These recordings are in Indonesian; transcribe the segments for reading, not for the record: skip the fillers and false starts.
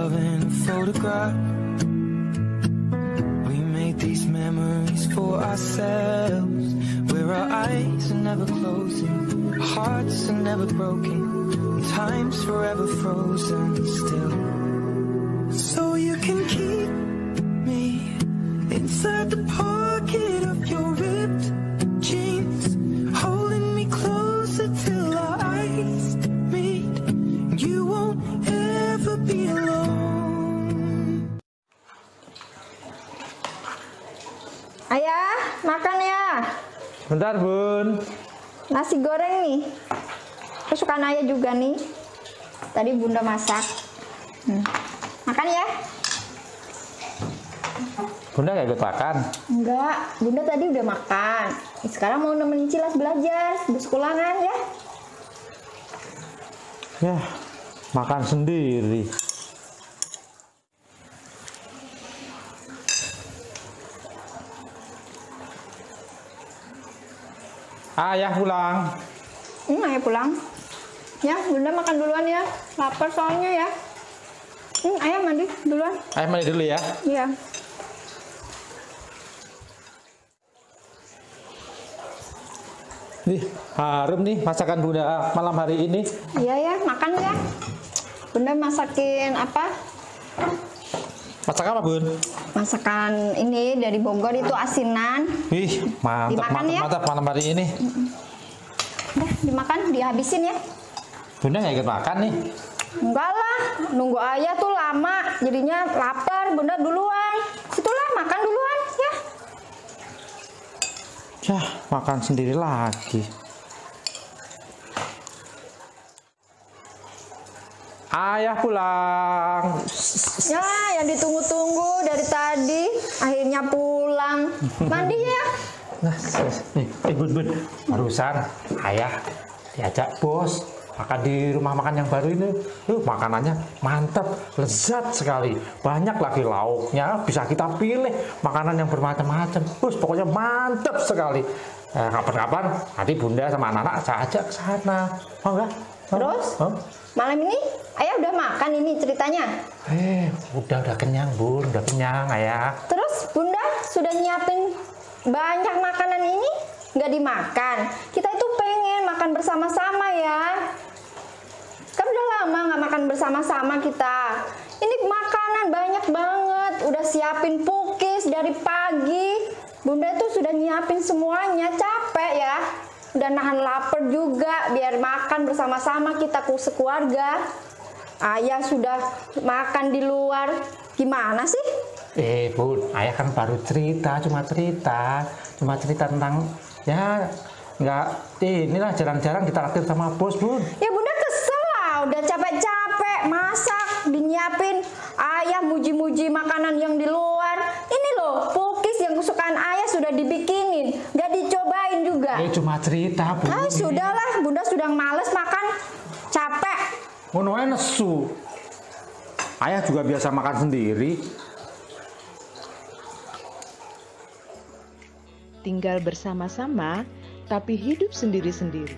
love in a photograph. We made these memories for ourselves, where our eyes are never closing, our hearts are never broken, and time's forever frozen still. So you can keep me inside the pocket of your ripped jeans, holding me closer till our eyes meet. You won't ever be alone. Ayah, makan ya. Bentar, Bun. Nasi goreng nih. Kesukaan Ayah juga nih. Tadi Bunda masak. Makan ya. Bunda gak ikut makan? Enggak, Bunda tadi udah makan. Sekarang mau nemenin Cilas belajar, bersekolahan ya. Ya, makan sendiri. Ayah pulang. Ayah pulang. Ya, Bunda makan duluan ya. Lapar soalnya ya. Ayah mandi duluan. Ayah mandi dulu ya. Iya. Nih, harum nih masakan Bunda malam hari ini. Iya ya, makan ya. Bunda masakin apa? Masak apa, Bun? Masakan ini dari Bogor itu asinan. Wih, mantap, Dimakan mantap, ya? mantap malam hari ini. Udah, dimakan, dihabisin ya. Bunda gak ikut makan nih. Enggak lah, nunggu Ayah tuh lama. Jadinya lapar, Bunda duluan. Situlah, makan duluan ya. Yah, makan sendiri lagi. Ayah pulang. Ya, yang ditunggu-tunggu dari tadi. Akhirnya pulang. Mandi ya. Nah, Bun, barusan ayah diajak bos makan di rumah makan yang baru ini. Makanannya mantap, lezat sekali. Banyak lagi lauknya, bisa kita pilih makanan yang bermacam-macam. Pokoknya mantap sekali. Kapan-kapan nanti Bunda sama anak-anak saya ajak ke sana. Mau nggak? Terus, malam ini Ayah udah makan ini ceritanya? Udah kenyang, Bun. Udah kenyang, Ayah. Terus Bunda sudah nyiapin banyak makanan ini? Nggak dimakan. Kita itu pengen makan bersama-sama ya. Kan udah lama nggak makan bersama-sama kita. Ini makanan banyak banget. Udah siapin pukis dari pagi. Bunda itu sudah nyiapin semuanya. Capek ya. Udah nahan lapar juga. Biar makan bersama-sama kita sekeluarga. Ayah sudah makan di luar. Gimana sih? Bun, Ayah kan baru cerita, cuma cerita tentang ya inilah jarang-jarang ditraktir sama bos, Bun. Ya Bunda kesel lah, udah capek-capek masak, dinyiapin. Ayah muji-muji makanan yang di luar. Ini loh, pukis yang kesukaan Ayah sudah dibikinin, nggak dicobain juga. Cuma cerita, Bun. Sudahlah, Bunda sudah males makan, capek. Ngono ae nesu. Ayah juga biasa makan sendiri. Tinggal bersama-sama, tapi hidup sendiri-sendiri.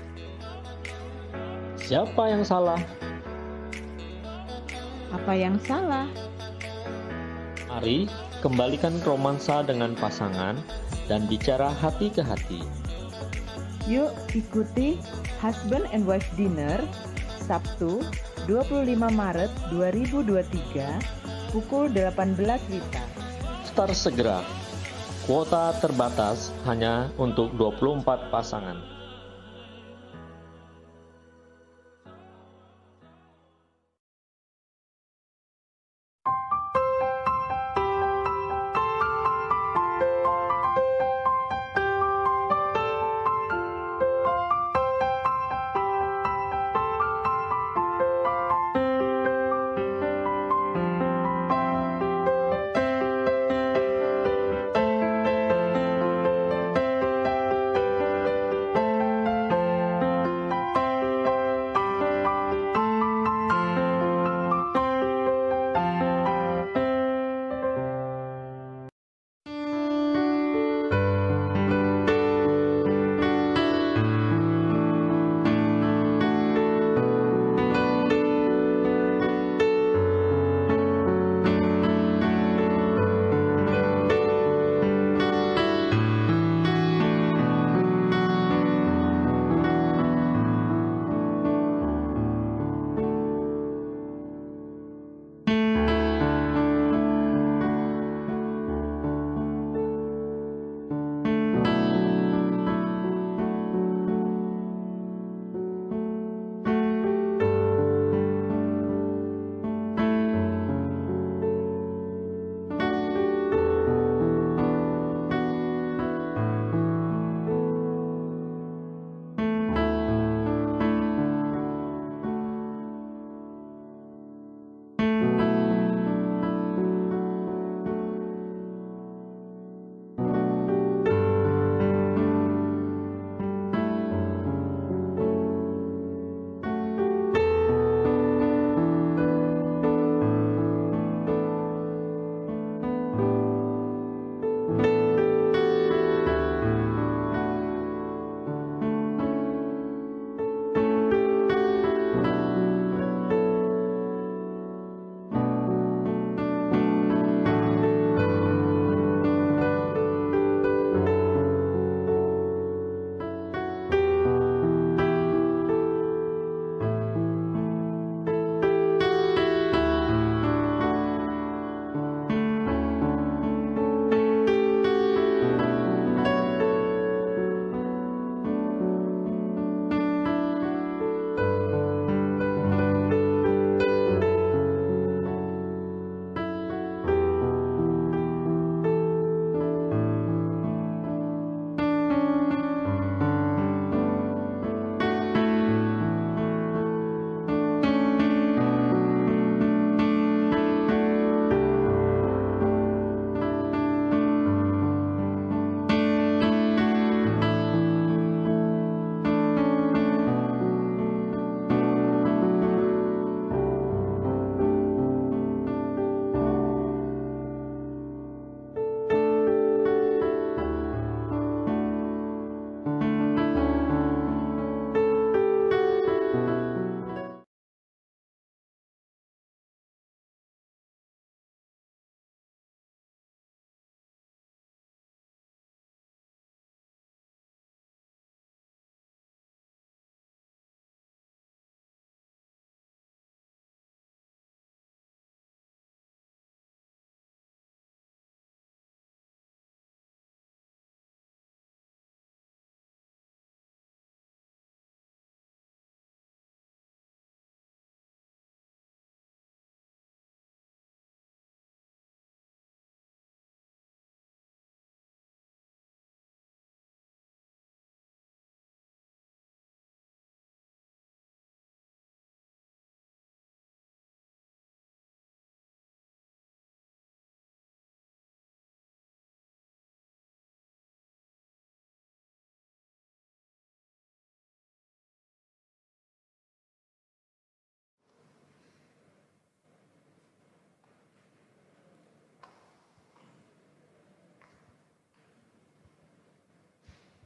Siapa yang salah? Apa yang salah? Mari kembalikan romansa dengan pasangan dan bicara hati ke hati. Yuk ikuti Husband and Wife Dinner Sabtu 25 Maret 2023 pukul 18 WITA. Start segera. Kuota terbatas hanya untuk 24 pasangan.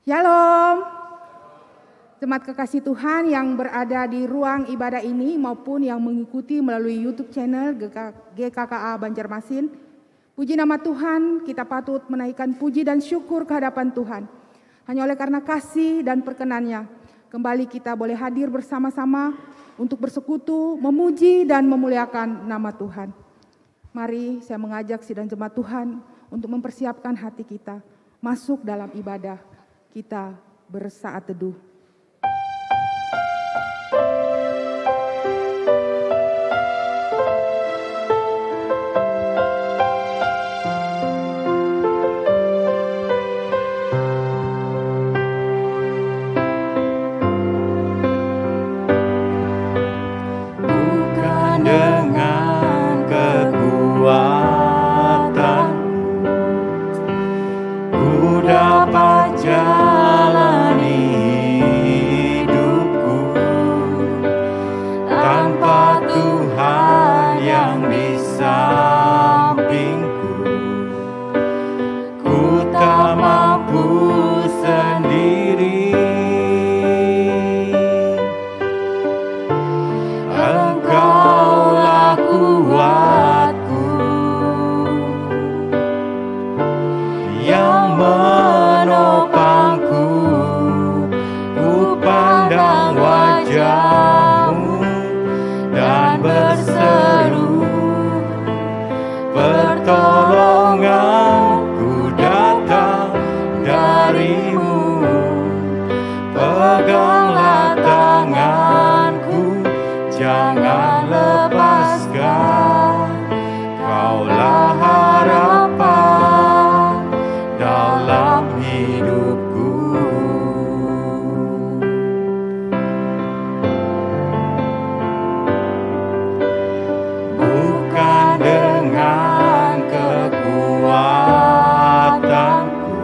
Shalom. Jemaat kekasih Tuhan yang berada di ruang ibadah ini maupun yang mengikuti melalui YouTube channel GKKA Banjarmasin. Puji nama Tuhan, kita patut menaikkan puji dan syukur kehadapan Tuhan. Hanya oleh karena kasih dan perkenan-Nya, kembali kita boleh hadir bersama-sama untuk bersekutu, memuji dan memuliakan nama Tuhan. Mari saya mengajak sidang jemaat Tuhan untuk mempersiapkan hati kita masuk dalam ibadah. Kita bersaat teduh. Bukan dengan kekuatan ku dapat jalani hidupku tanpa Tuhan yang di sampingku. Ku tak mampu sendiri. Engkaulah kuatku yang menopangku. Ku pandang wajah-Mu dan berseru, pertolonganku datang dari-Mu. Peganglah tanganku, jangan lepaskan. Kaulah harapan dalam hidupku. Bukan dengan kekuatanku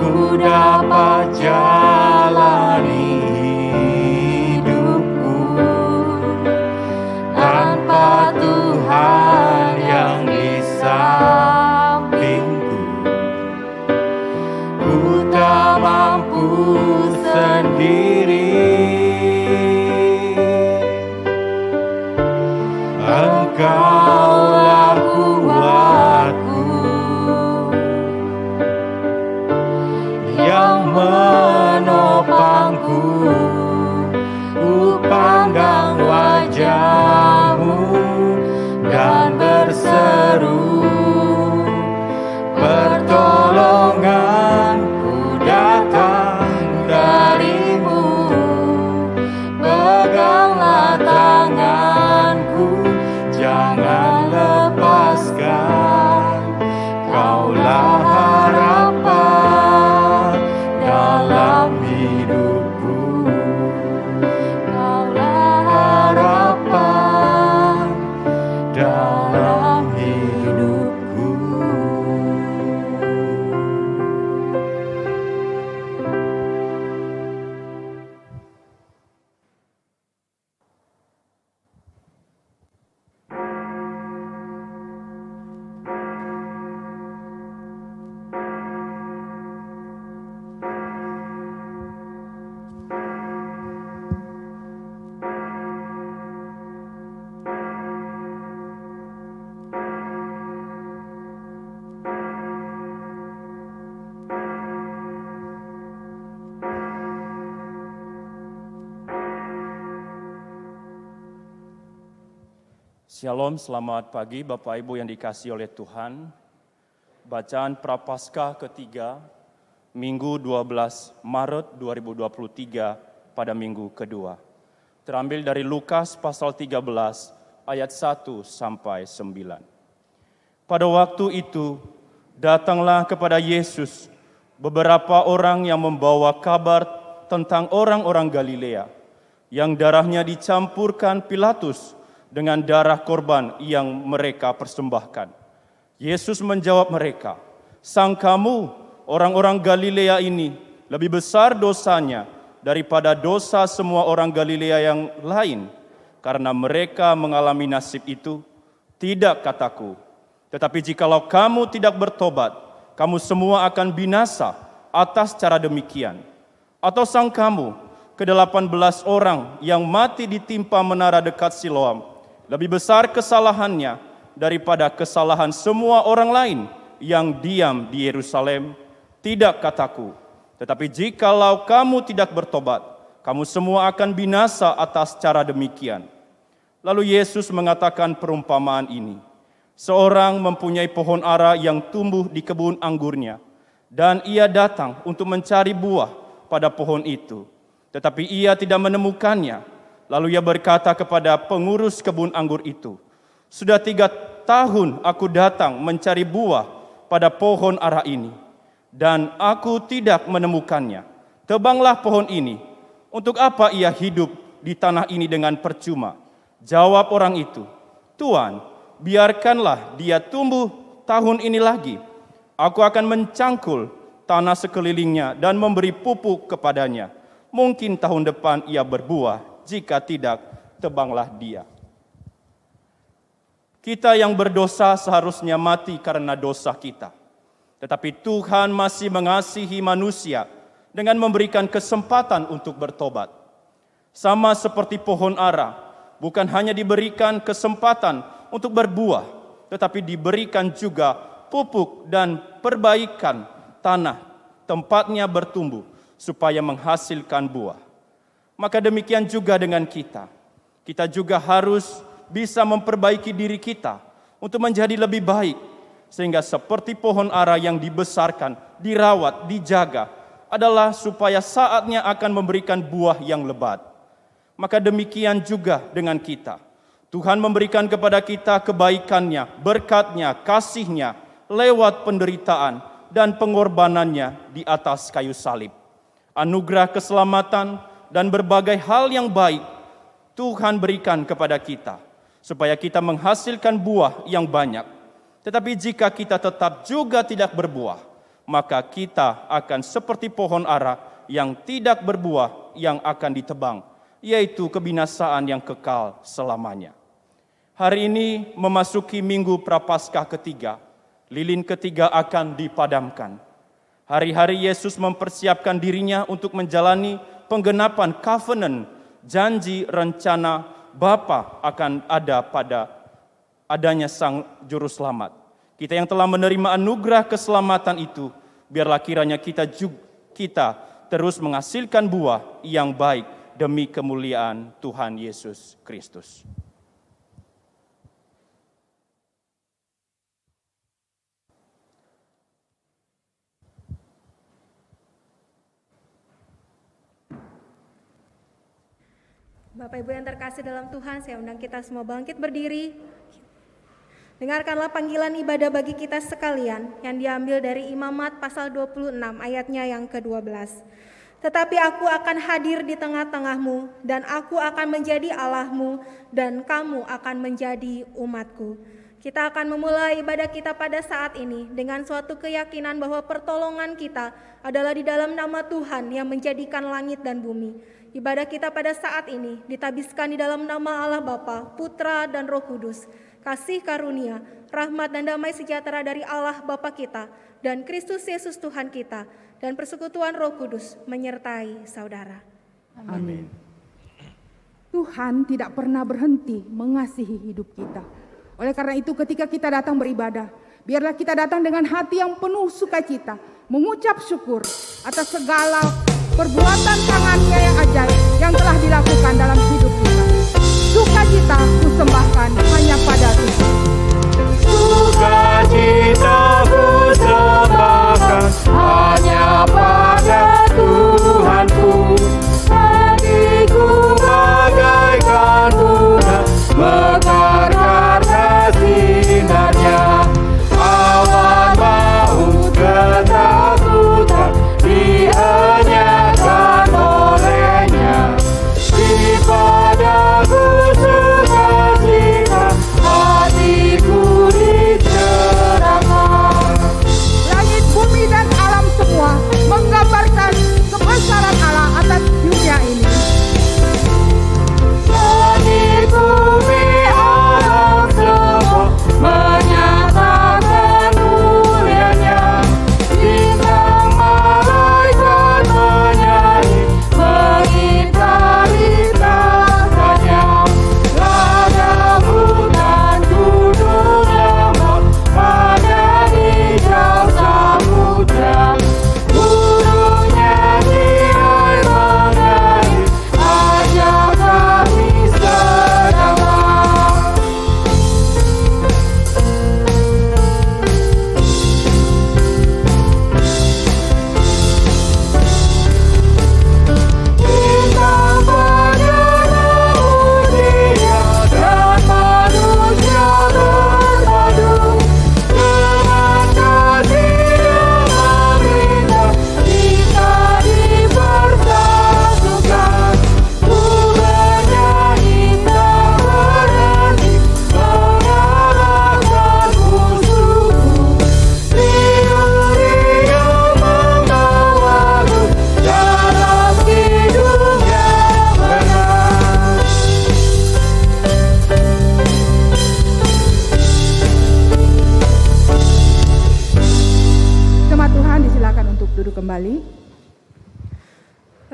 ku dapat jalani hidupku tanpa Tuhan yang di sampingku. Ku tak mampu sendiri. Engkaulah kuatku yang menopangku. Ku pandang wajah-Mu dan berseru, pertolonganku datang dari-Mu. Peganglah tanganku, jangan lepaskan. Kaulah harapan dalam hidupku. Kaulah harapan dalam hidupku. Shalom, selamat pagi Bapak Ibu yang dikasihi oleh Tuhan. Bacaan Prapaskah ketiga, Minggu 12 Maret 2023 pada minggu kedua. Terambil dari Lukas pasal 13 ayat 1 sampai 9. Pada waktu itu, datanglah kepada Yesus beberapa orang yang membawa kabar tentang orang-orang Galilea yang darahnya dicampurkan Pilatus dengan darah korban yang mereka persembahkan. Yesus menjawab mereka, "Sangkamu orang-orang Galilea ini lebih besar dosanya daripada dosa semua orang Galilea yang lain, karena mereka mengalami nasib itu? Tidak, kataku. Tetapi jikalau kamu tidak bertobat, kamu semua akan binasa. atas cara demikian? Atau sang kamu, ke-18 orang yang mati ditimpa menara dekat Siloam, lebih besar kesalahannya daripada kesalahan semua orang lain yang diam di Yerusalem? Tidak, kataku. Tetapi jikalau kamu tidak bertobat, kamu semua akan binasa atas cara demikian. Lalu Yesus mengatakan perumpamaan ini. Seorang mempunyai pohon ara yang tumbuh di kebun anggurnya, dan ia datang untuk mencari buah pada pohon itu. Tetapi ia tidak menemukannya. Lalu ia berkata kepada pengurus kebun anggur itu, "Sudah 3 tahun aku datang mencari buah pada pohon ara ini, dan aku tidak menemukannya. Tebanglah pohon ini. Untuk apa ia hidup di tanah ini dengan percuma?" Jawab orang itu, "Tuan, biarkanlah dia tumbuh tahun ini lagi. Aku akan mencangkul tanah sekelilingnya dan memberi pupuk kepadanya. Mungkin tahun depan ia berbuah, jika tidak, tebanglah dia." Kita yang berdosa seharusnya mati karena dosa kita. Tetapi Tuhan masih mengasihi manusia dengan memberikan kesempatan untuk bertobat. Sama seperti pohon ara, bukan hanya diberikan kesempatan untuk berbuah, tetapi diberikan juga pupuk dan perbaikan tanah tempatnya bertumbuh supaya menghasilkan buah. Maka demikian juga dengan kita. Kita juga harus bisa memperbaiki diri kita untuk menjadi lebih baik, sehingga seperti pohon ara yang dibesarkan, dirawat, dijaga, adalah supaya saatnya akan memberikan buah yang lebat. Maka demikian juga dengan kita. Tuhan memberikan kepada kita kebaikannya, berkatnya, kasihnya, lewat penderitaan dan pengorbanannya di atas kayu salib. Anugerah keselamatan dan berbagai hal yang baik Tuhan berikan kepada kita, supaya kita menghasilkan buah yang banyak. Tetapi jika kita tetap juga tidak berbuah, maka kita akan seperti pohon ara yang tidak berbuah yang akan ditebang, yaitu kebinasaan yang kekal selamanya. Hari ini memasuki minggu Prapaskah ketiga, lilin ketiga akan dipadamkan. Hari-hari Yesus mempersiapkan dirinya untuk menjalani penggenapan covenant, janji rencana Bapa akan ada pada adanya Sang Juru Selamat. Kita yang telah menerima anugerah keselamatan itu, biarlah kiranya kita terus menghasilkan buah yang baik demi kemuliaan Tuhan Yesus Kristus. Bapak Ibu yang terkasih dalam Tuhan, saya undang kita semua bangkit berdiri. Dengarkanlah panggilan ibadah bagi kita sekalian yang diambil dari Imamat pasal 26 ayatnya yang ke-12. Tetapi aku akan hadir di tengah-tengahmu, dan aku akan menjadi Allahmu, dan kamu akan menjadi umatku. Kita akan memulai ibadah kita pada saat ini dengan suatu keyakinan bahwa pertolongan kita adalah di dalam nama Tuhan yang menjadikan langit dan bumi. Ibadah kita pada saat ini ditabiskan di dalam nama Allah Bapa, Putra, dan Roh Kudus. Kasih karunia, rahmat, dan damai sejahtera dari Allah Bapa kita dan Kristus Yesus Tuhan kita, dan persekutuan Roh Kudus menyertai saudara. Amin. Tuhan tidak pernah berhenti mengasihi hidup kita. Oleh karena itu ketika kita datang beribadah, biarlah kita datang dengan hati yang penuh sukacita, mengucap syukur atas segala perbuatan tangannya yang ajaib yang telah dilakukan dalam hidup kita. Sukacita kusembahkan hanya pada Tuhan. Sukacita kusembahkan hanya pada Tuhanku. Hatiku bagaikan bunga mekar-kar sinarnya. Awan maut ketakutan dienyahkan olehnya. Di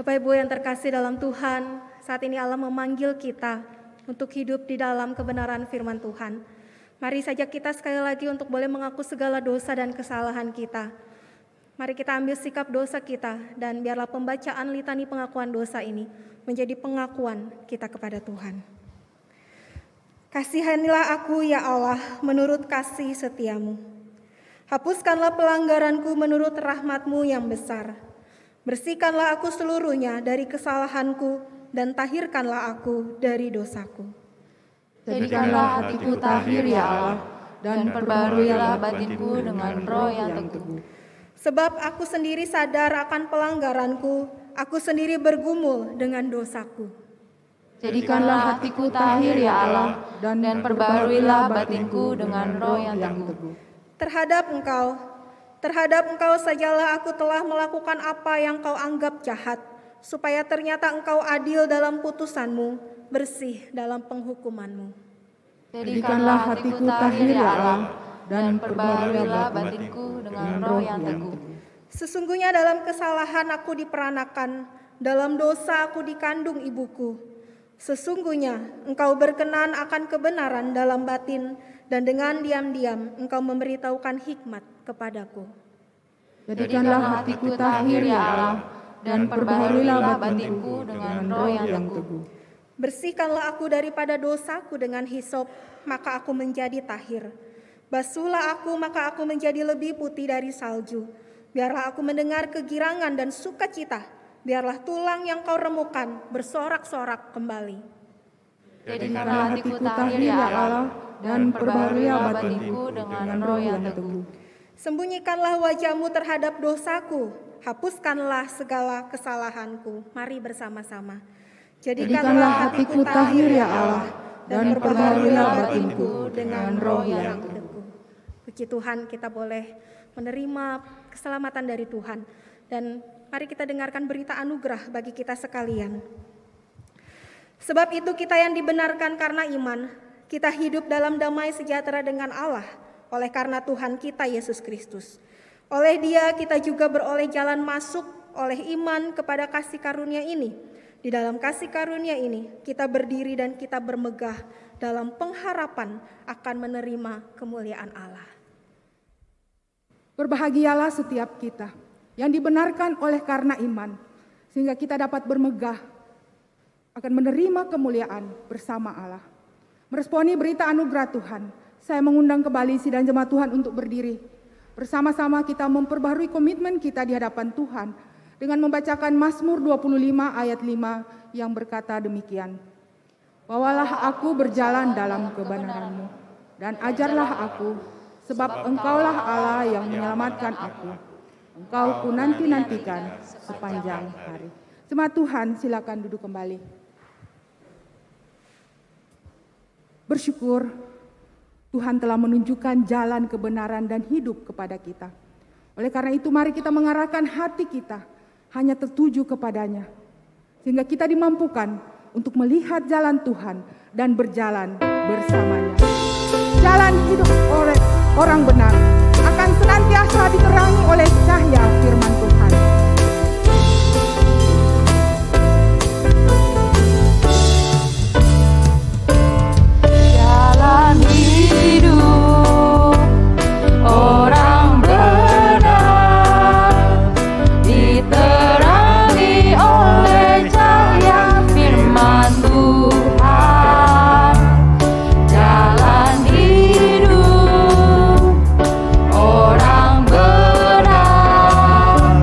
Bapak Ibu yang terkasih dalam Tuhan, saat ini Allah memanggil kita untuk hidup di dalam kebenaran firman Tuhan. Mari saja kita sekali lagi untuk boleh mengaku segala dosa dan kesalahan kita. Mari kita ambil sikap dosa kita dan biarlah pembacaan litani pengakuan dosa ini menjadi pengakuan kita kepada Tuhan. Kasihanilah aku ya Allah menurut kasih setiamu. Hapuskanlah pelanggaranku menurut rahmat-Mu yang besar. Bersihkanlah aku seluruhnya dari kesalahanku dan tahirkanlah aku dari dosaku. Jadikanlah hatiku tahir ya Allah, dan perbaharuilah batinku dengan roh yang teguh. Sebab aku sendiri sadar akan pelanggaranku, aku sendiri bergumul dengan dosaku. Jadikanlah hatiku tahir ya Allah, dan perbaharuilah batinku dengan roh yang teguh. Terhadap Engkau sajalah aku telah melakukan apa yang Kau anggap jahat, supaya ternyata Engkau adil dalam putusan-Mu, bersih dalam penghukuman-Mu. Jadikanlah hatiku tahir ya Allah, dan perbaharuilah batinku dengan roh yang teguh. Sesungguhnya dalam kesalahan aku diperanakan, dalam dosa aku dikandung ibuku. Sesungguhnya Engkau berkenan akan kebenaran dalam batin, dan dengan diam-diam Engkau memberitahukan hikmat kepadaku. Jadikanlah hatiku tahir ya Allah, dan perbaharuilah batinku dengan roh yang teguh. Bersihkanlah aku daripada dosaku dengan hisop, maka aku menjadi tahir. Basuhlah aku, maka aku menjadi lebih putih dari salju. Biarlah aku mendengar kegirangan dan sukacita, biarlah tulang yang Kau remukan bersorak-sorak kembali. Jadikanlah hatiku tahir ya Allah, dan perbaharuilah batinku dengan roh yang teguh. Sembunyikanlah wajah-Mu terhadap dosaku, hapuskanlah segala kesalahanku. Mari bersama-sama. Jadikanlah hatiku tahir ya Allah, dan perbaharuilah batinku dengan roh yang teguh. Puji Tuhan, kita boleh menerima keselamatan dari Tuhan. Dan mari kita dengarkan berita anugerah bagi kita sekalian. Sebab itu kita yang dibenarkan karena iman, kita hidup dalam damai sejahtera dengan Allah, oleh karena Tuhan kita Yesus Kristus. Oleh Dia kita juga beroleh jalan masuk oleh iman kepada kasih karunia ini. Di dalam kasih karunia ini kita berdiri dan kita bermegah dalam pengharapan akan menerima kemuliaan Allah. Berbahagialah setiap kita yang dibenarkan oleh karena iman, sehingga kita dapat bermegah akan menerima kemuliaan bersama Allah. Meresponi berita anugerah Tuhan, saya mengundang kembali sidang jemaat Tuhan untuk berdiri. Bersama-sama kita memperbarui komitmen kita di hadapan Tuhan dengan membacakan Mazmur 25 ayat 5 yang berkata demikian. Bawalah aku berjalan dalam kebenaran-Mu dan ajarlah aku, sebab Engkaulah Allah yang menyelamatkan aku. Engkau ku nanti-nantikan sepanjang hari. Jemaat Tuhan, silakan duduk kembali. Bersyukur Tuhan telah menunjukkan jalan kebenaran dan hidup kepada kita. Oleh karena itu mari kita mengarahkan hati kita hanya tertuju kepadanya, sehingga kita dimampukan untuk melihat jalan Tuhan dan berjalan bersamanya. Jalan hidup oleh orang benar akan senantiasa diterangi oleh cahaya firman Tuhan. Jalan hidup orang benar diterangi oleh cahaya firman Tuhan. Jalan hidup orang benar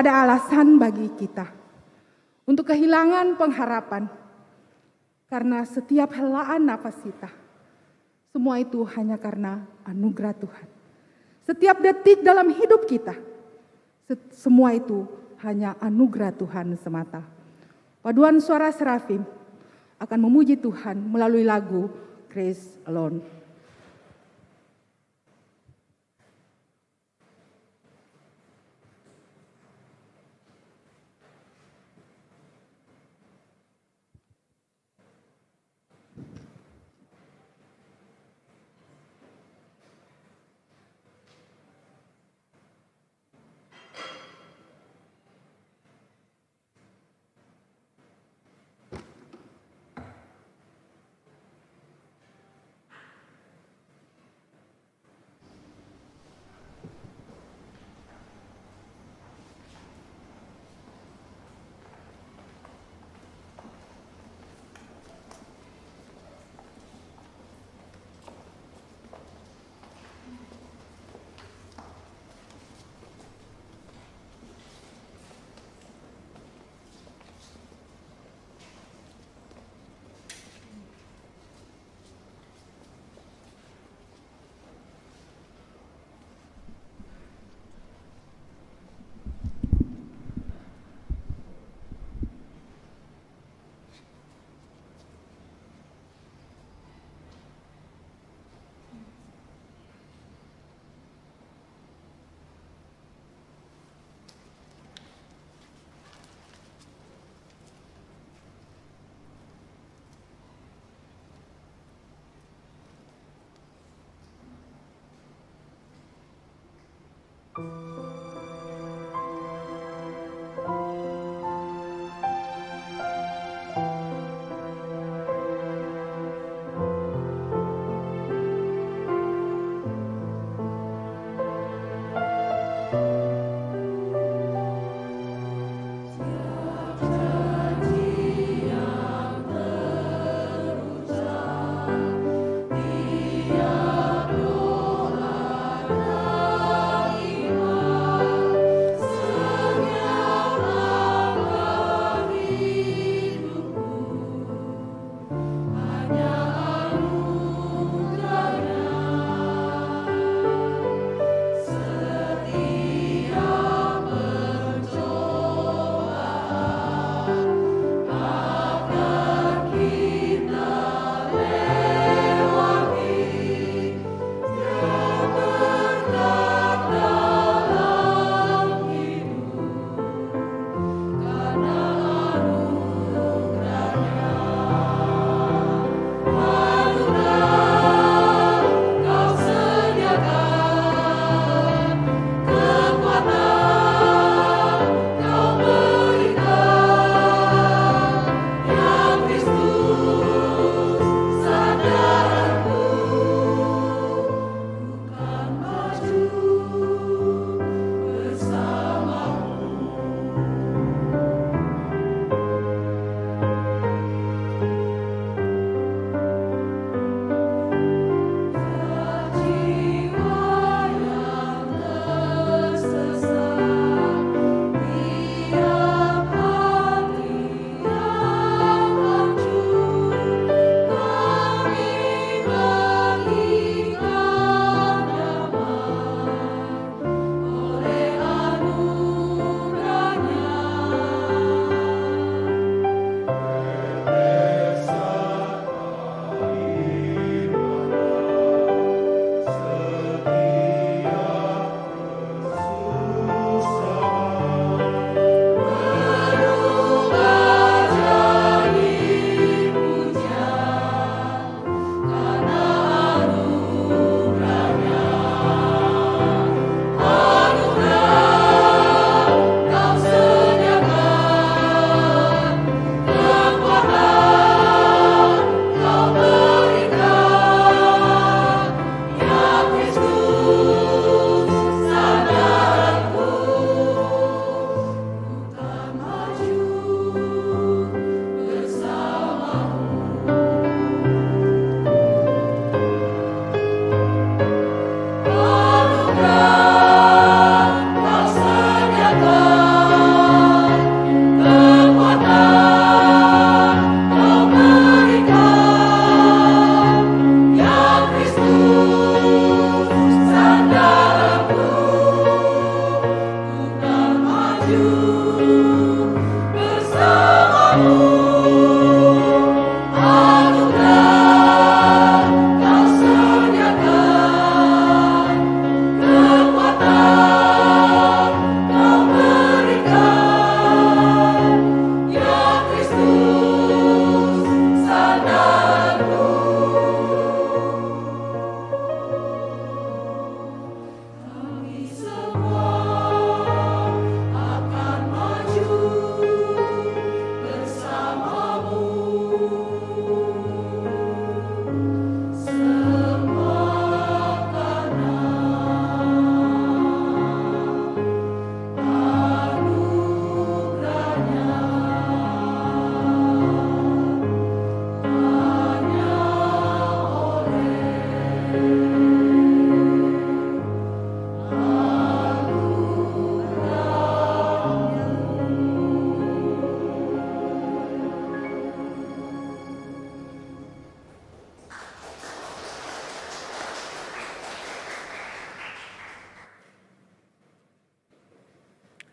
tidak ada alasan bagi kita untuk kehilangan pengharapan, karena setiap helaan nafas kita, semua itu hanya karena anugerah Tuhan. Setiap detik dalam hidup kita, semua itu hanya anugerah Tuhan semata. Paduan suara serafim akan memuji Tuhan melalui lagu Grace Alone.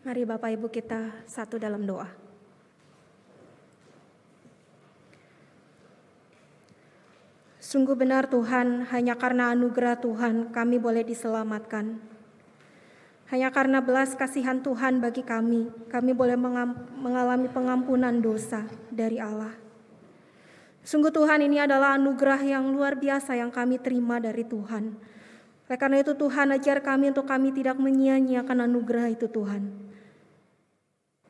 Mari Bapak Ibu kita satu dalam doa. Sungguh benar Tuhan, hanya karena anugerah Tuhan kami boleh diselamatkan. Hanya karena belas kasihan Tuhan bagi kami boleh mengalami pengampunan dosa dari Allah. Sungguh Tuhan, ini adalah anugerah yang luar biasa yang kami terima dari Tuhan. Oleh karena itu Tuhan, ajar kami untuk kami tidak menyia-nyiakan anugerah itu Tuhan.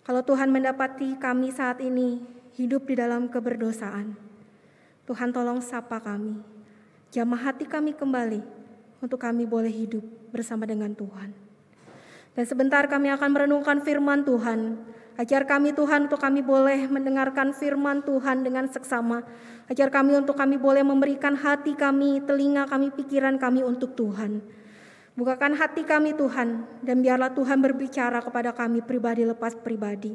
Kalau Tuhan mendapati kami saat ini hidup di dalam keberdosaan, Tuhan tolong sapa kami, jamah hati kami kembali untuk kami boleh hidup bersama dengan Tuhan. Dan sebentar kami akan merenungkan firman Tuhan. Ajar kami Tuhan untuk kami boleh mendengarkan firman Tuhan dengan seksama. Ajar kami untuk kami boleh memberikan hati kami, telinga kami, pikiran kami untuk Tuhan. Bukakan hati kami Tuhan, dan biarlah Tuhan berbicara kepada kami pribadi lepas pribadi.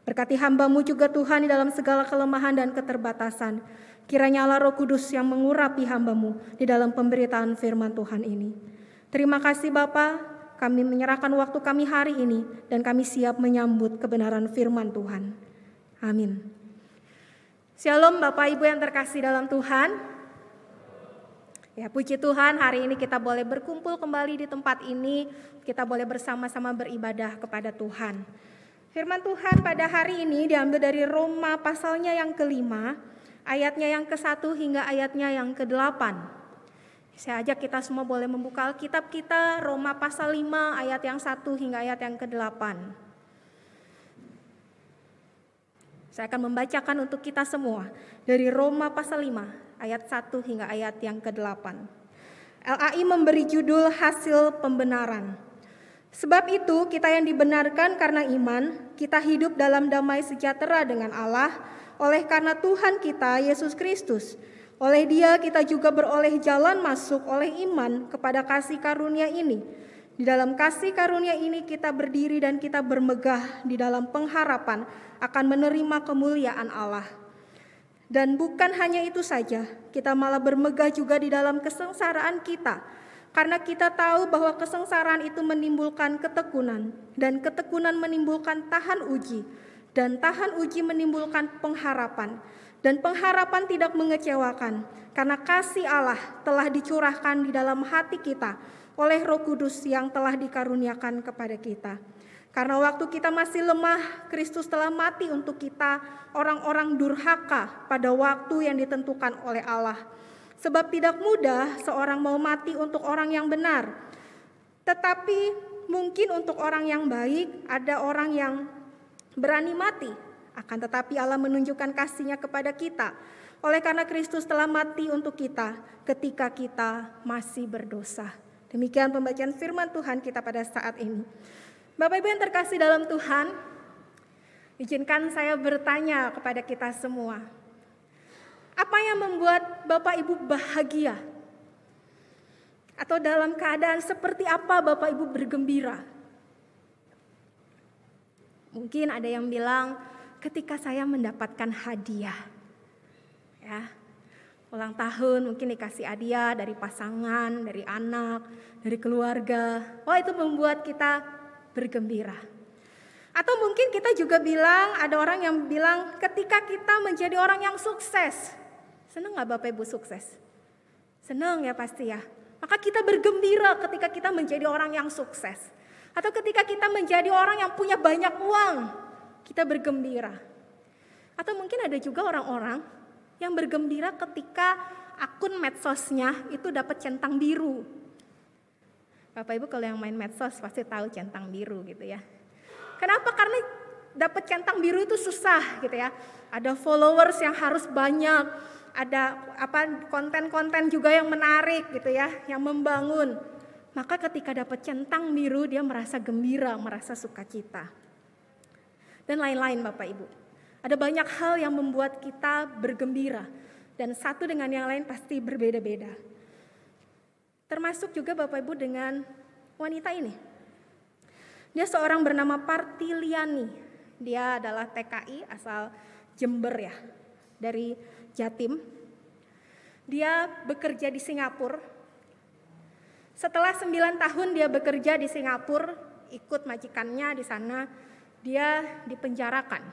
Berkati hamba-Mu juga Tuhan di dalam segala kelemahan dan keterbatasan. Kiranya Allah Roh Kudus yang mengurapi hamba-Mu di dalam pemberitaan firman Tuhan ini. Terima kasih Bapa. Kami menyerahkan waktu kami hari ini dan kami siap menyambut kebenaran firman Tuhan. Amin. Shalom Bapak Ibu yang terkasih dalam Tuhan. Ya, puji Tuhan, hari ini kita boleh berkumpul kembali di tempat ini. Kita boleh bersama-sama beribadah kepada Tuhan. Firman Tuhan pada hari ini diambil dari Roma pasalnya yang ke-5, ayatnya yang ke-1 hingga ayatnya yang ke-8. Saya ajak kita semua boleh membuka Alkitab kita, Roma pasal 5 ayat yang 1 hingga ayat yang ke-8. Saya akan membacakan untuk kita semua dari Roma pasal 5 ayat 1 hingga ayat yang ke-8. LAI memberi judul hasil pembenaran. Sebab itu kita yang dibenarkan karena iman, kita hidup dalam damai sejahtera dengan Allah oleh karena Tuhan kita Yesus Kristus. Oleh Dia kita juga beroleh jalan masuk oleh iman kepada kasih karunia ini. Di dalam kasih karunia ini kita berdiri dan kita bermegah di dalam pengharapan akan menerima kemuliaan Allah. Dan bukan hanya itu saja, kita malah bermegah juga di dalam kesengsaraan kita. Karena kita tahu bahwa kesengsaraan itu menimbulkan ketekunan, dan ketekunan menimbulkan tahan uji, dan tahan uji menimbulkan pengharapan. Dan pengharapan tidak mengecewakan, karena kasih Allah telah dicurahkan di dalam hati kita oleh Roh Kudus yang telah dikaruniakan kepada kita. Karena waktu kita masih lemah, Kristus telah mati untuk kita, orang-orang durhaka, pada waktu yang ditentukan oleh Allah. Sebab tidak mudah seorang mau mati untuk orang yang benar, tetapi mungkin untuk orang yang baik ada orang yang berani mati. Akan tetapi Allah menunjukkan kasih-Nya kepada kita oleh karena Kristus telah mati untuk kita ketika kita masih berdosa. Demikian pembacaan firman Tuhan kita pada saat ini. Bapak Ibu yang terkasih dalam Tuhan, izinkan saya bertanya kepada kita semua. Apa yang membuat Bapak Ibu bahagia? Atau dalam keadaan seperti apa Bapak Ibu bergembira? Mungkin ada yang bilang, ketika saya mendapatkan hadiah, ya, ulang tahun mungkin dikasih hadiah dari pasangan, dari anak, dari keluarga, itu membuat kita bergembira. Atau mungkin kita juga bilang, ada orang yang bilang ketika kita menjadi orang yang sukses. Senang gak Bapak Ibu sukses? Senang ya pasti ya. Maka kita bergembira ketika kita menjadi orang yang sukses. Atau ketika kita menjadi orang yang punya banyak uang, kita bergembira. Atau mungkin ada juga orang-orang yang bergembira ketika akun medsosnya itu dapat centang biru. Bapak Ibu kalau yang main medsos pasti tahu centang biru gitu ya. Kenapa? Karena dapat centang biru itu susah gitu ya. Ada followers yang harus banyak, ada konten-konten juga yang menarik gitu ya, yang membangun. Maka ketika dapat centang biru dia merasa gembira, merasa sukacita. Dan lain-lain Bapak Ibu. Ada banyak hal yang membuat kita bergembira. Dan satu dengan yang lain pasti berbeda-beda. Termasuk juga Bapak Ibu dengan wanita ini. Dia seorang bernama Partiliani. Dia adalah TKI asal Jember ya. Dari Jatim. Dia bekerja di Singapura. Setelah 9 tahun dia bekerja di Singapura, ikut majikannya di sana, dia dipenjarakan.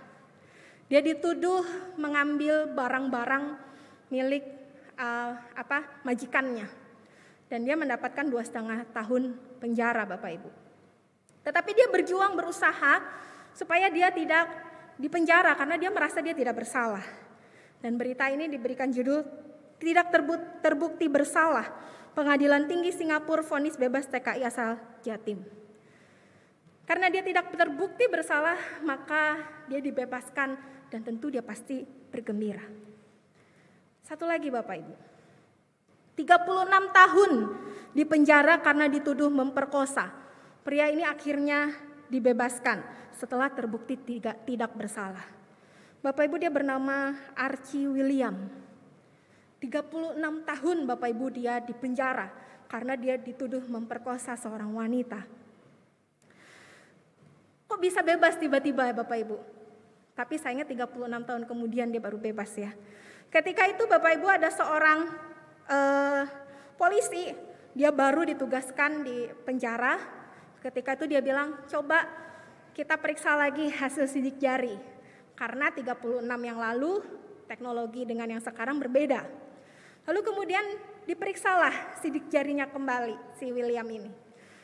Dia dituduh mengambil barang-barang milik majikannya. Dan dia mendapatkan 2,5 tahun penjara, Bapak Ibu. Tetapi dia berjuang, berusaha supaya dia tidak dipenjara karena dia merasa dia tidak bersalah. Dan berita ini diberikan judul tidak terbukti bersalah. Pengadilan Tinggi Singapura vonis bebas TKI asal Jatim. Karena dia tidak terbukti bersalah, maka dia dibebaskan dan tentu dia pasti bergembira. Satu lagi Bapak Ibu. 36 tahun di penjara karena dituduh memperkosa. Pria ini akhirnya dibebaskan setelah terbukti tidak bersalah. Bapak Ibu, dia bernama Archie William. 36 tahun Bapak Ibu dia di penjara karena dia dituduh memperkosa seorang wanita. Kok bisa bebas tiba-tiba ya Bapak Ibu? Tapi sayangnya 36 tahun kemudian dia baru bebas ya. Ketika itu Bapak Ibu ada seorang polisi, dia baru ditugaskan di penjara. Ketika itu dia bilang, coba kita periksa lagi hasil sidik jari. Karena 36 yang lalu teknologi dengan yang sekarang berbeda. Lalu kemudian diperiksalah sidik jarinya kembali si William ini.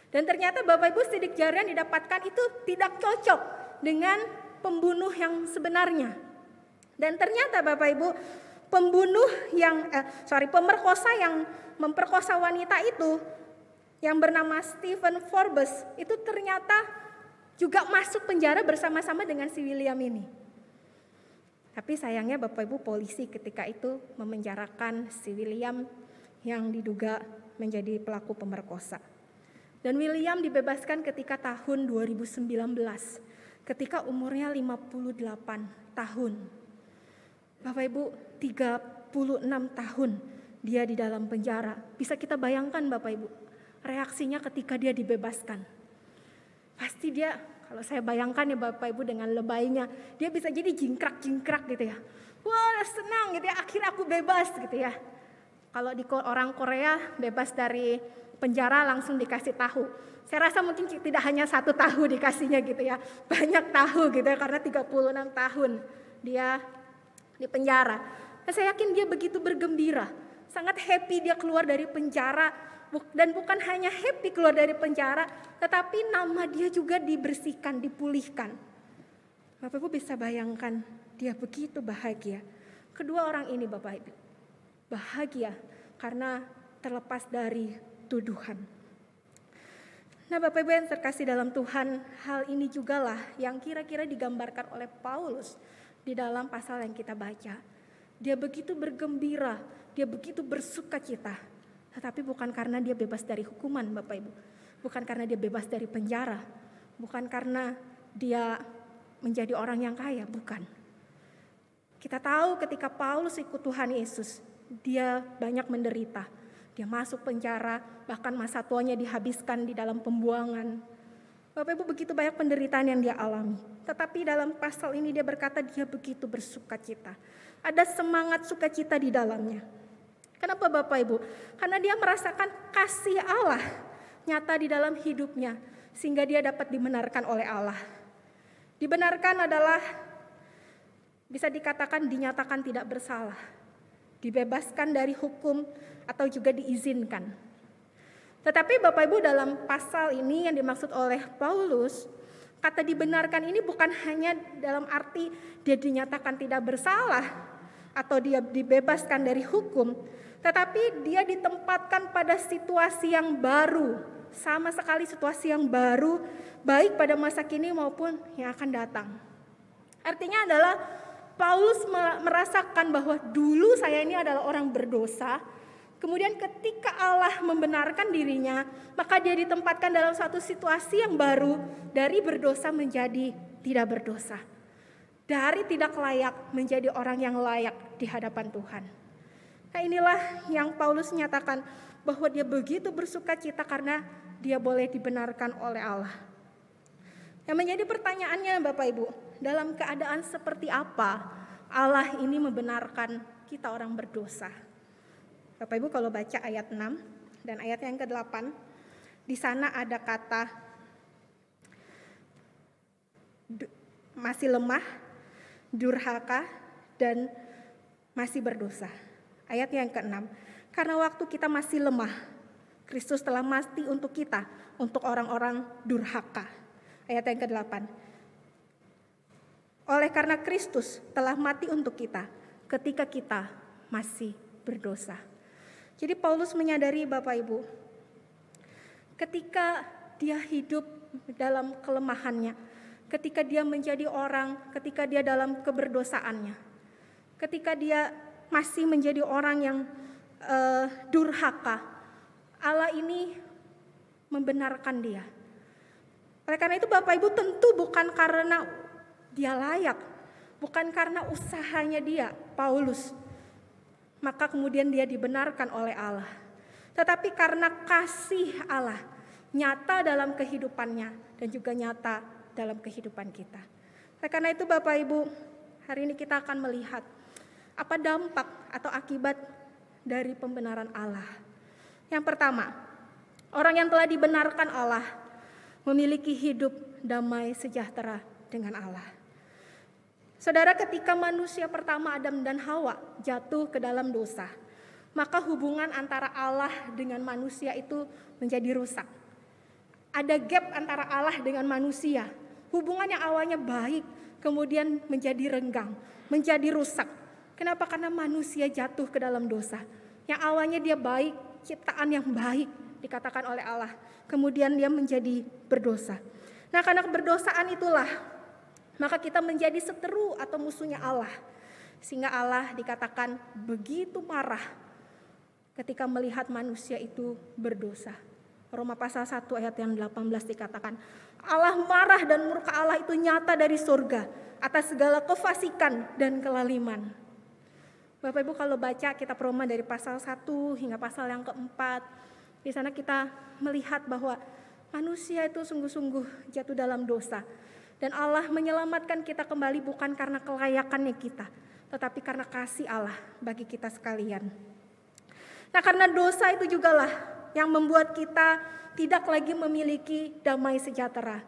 Dan ternyata Bapak Ibu sidik jari yang didapatkan itu tidak cocok dengan pembunuh yang sebenarnya. Dan ternyata Bapak Ibu pemerkosa yang memperkosa wanita itu yang bernama Stephen Forbes itu ternyata juga masuk penjara bersama-sama dengan si William ini. Tapi sayangnya Bapak Ibu polisi ketika itu memenjarakan si William yang diduga menjadi pelaku pemerkosa. Dan William dibebaskan ketika tahun 2019 ketika umurnya 58 tahun. Bapak Ibu 36 tahun dia di dalam penjara. Bisa kita bayangkan Bapak Ibu reaksinya ketika dia dibebaskan. Pasti dia, kalau saya bayangkan ya Bapak Ibu dengan lebaynya, dia bisa jadi jingkrak-jingkrak gitu ya. Wah senang gitu ya, akhirnya aku bebas gitu ya. Kalau di orang Korea bebas dari penjara langsung dikasih tahu. Saya rasa mungkin tidak hanya 1 tahu dikasihnya gitu ya. Banyak tahu gitu ya karena 36 tahun dia di penjara. Dan saya yakin dia begitu bergembira, sangat happy dia keluar dari penjara. Dan bukan hanya happy keluar dari penjara, tetapi nama dia juga dibersihkan, dipulihkan. Bapak Ibu bisa bayangkan dia begitu bahagia. Kedua orang ini Bapak Ibu bahagia karena terlepas dari tuduhan. Nah Bapak Ibu yang terkasih dalam Tuhan, hal ini jugalah yang kira-kira digambarkan oleh Paulus di dalam pasal yang kita baca. Dia begitu bergembira, dia begitu bersukacita. Tetapi bukan karena dia bebas dari hukuman Bapak Ibu. Bukan karena dia bebas dari penjara. Bukan karena dia menjadi orang yang kaya, bukan. Kita tahu ketika Paulus ikut Tuhan Yesus, dia banyak menderita. Dia masuk penjara, bahkan masa tuanya dihabiskan di dalam pembuangan. Bapak Ibu begitu banyak penderitaan yang dia alami. Tetapi dalam pasal ini dia berkata dia begitu bersukacita. Ada semangat sukacita di dalamnya. Kenapa Bapak Ibu? Karena dia merasakan kasih Allah nyata di dalam hidupnya. Sehingga dia dapat dibenarkan oleh Allah. Dibenarkan adalah bisa dikatakan dinyatakan tidak bersalah. Dibebaskan dari hukum atau juga diizinkan. Tetapi Bapak Ibu dalam pasal ini yang dimaksud oleh Paulus, kata dibenarkan ini bukan hanya dalam arti dia dinyatakan tidak bersalah atau dia dibebaskan dari hukum, tetapi dia ditempatkan pada situasi yang baru, sama sekali situasi yang baru, baik pada masa kini maupun yang akan datang. Artinya adalah Paulus merasakan bahwa dulu saya ini adalah orang berdosa. Kemudian ketika Allah membenarkan dirinya, maka dia ditempatkan dalam satu situasi yang baru, dari berdosa menjadi tidak berdosa. Dari tidak layak menjadi orang yang layak di hadapan Tuhan. Nah inilah yang Paulus nyatakan bahwa dia begitu bersukacita karena dia boleh dibenarkan oleh Allah. Yang menjadi pertanyaannya Bapak Ibu, dalam keadaan seperti apa Allah ini membenarkan kita orang berdosa? Bapak Ibu kalau baca ayat 6 dan ayat yang ke-8, di sana ada kata masih lemah, durhaka, dan masih berdosa. Ayat yang ke-6, karena waktu kita masih lemah, Kristus telah mati untuk kita, untuk orang-orang durhaka. Ayat yang ke-8, oleh karena Kristus telah mati untuk kita ketika kita masih berdosa. Jadi Paulus menyadari Bapak Ibu, ketika dia hidup dalam kelemahannya, ketika dia menjadi orang, ketika dia dalam keberdosaannya, ketika dia masih menjadi orang yang durhaka, Allah ini membenarkan dia. Oleh karena itu Bapak Ibu, tentu bukan karena dia layak, bukan karena usahanya dia, Paulus, maka kemudian dia dibenarkan oleh Allah. Tetapi karena kasih Allah nyata dalam kehidupannya dan juga nyata dalam kehidupan kita. Oleh karena itu Bapak Ibu, hari ini kita akan melihat apa dampak atau akibat dari pembenaran Allah. Yang pertama, orang yang telah dibenarkan Allah memiliki hidup damai sejahtera dengan Allah. Saudara, ketika manusia pertama Adam dan Hawa jatuh ke dalam dosa, maka hubungan antara Allah dengan manusia itu menjadi rusak. Ada gap antara Allah dengan manusia. Hubungan yang awalnya baik, kemudian menjadi renggang, menjadi rusak. Kenapa? Karena manusia jatuh ke dalam dosa. Yang awalnya dia baik, ciptaan yang baik dikatakan oleh Allah. Kemudian dia menjadi berdosa. Nah, karena berdosaan itulah, maka kita menjadi seteru atau musuhnya Allah. Sehingga Allah dikatakan begitu marah ketika melihat manusia itu berdosa. Roma pasal 1 ayat yang 18 dikatakan, Allah marah dan murka Allah itu nyata dari surga atas segala kefasikan dan kelaliman. Bapak Ibu, kalau baca kitab Roma dari pasal 1 hingga pasal yang keempat, di sana kita melihat bahwa manusia itu sungguh-sungguh jatuh dalam dosa. Dan Allah menyelamatkan kita kembali bukan karena kelayakannya kita, tetapi karena kasih Allah bagi kita sekalian. Nah, karena dosa itu jugalah yang membuat kita tidak lagi memiliki damai sejahtera.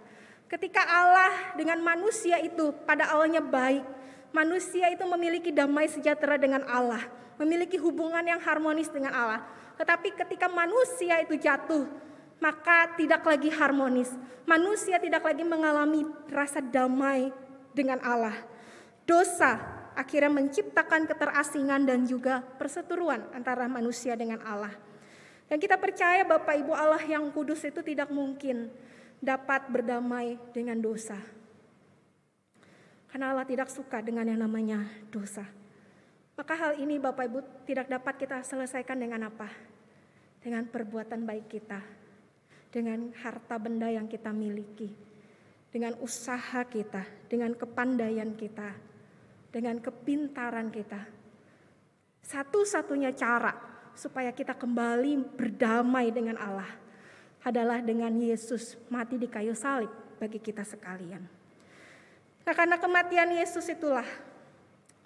Ketika Allah dengan manusia itu pada awalnya baik, manusia itu memiliki damai sejahtera dengan Allah, memiliki hubungan yang harmonis dengan Allah. Tetapi ketika manusia itu jatuh, maka tidak lagi harmonis. Manusia tidak lagi mengalami rasa damai dengan Allah. Dosa akhirnya menciptakan keterasingan dan juga perseteruan antara manusia dengan Allah. Dan kita percaya Bapak Ibu, Allah yang kudus itu tidak mungkin dapat berdamai dengan dosa. Karena Allah tidak suka dengan yang namanya dosa. Maka hal ini Bapak Ibu tidak dapat kita selesaikan dengan apa? Dengan perbuatan baik kita. Dengan harta benda yang kita miliki. Dengan usaha kita. Dengan kepandaian kita. Dengan kepintaran kita. Satu-satunya cara supaya kita kembali berdamai dengan Allah adalah dengan Yesus mati di kayu salib bagi kita sekalian. Nah, karena kematian Yesus itulah,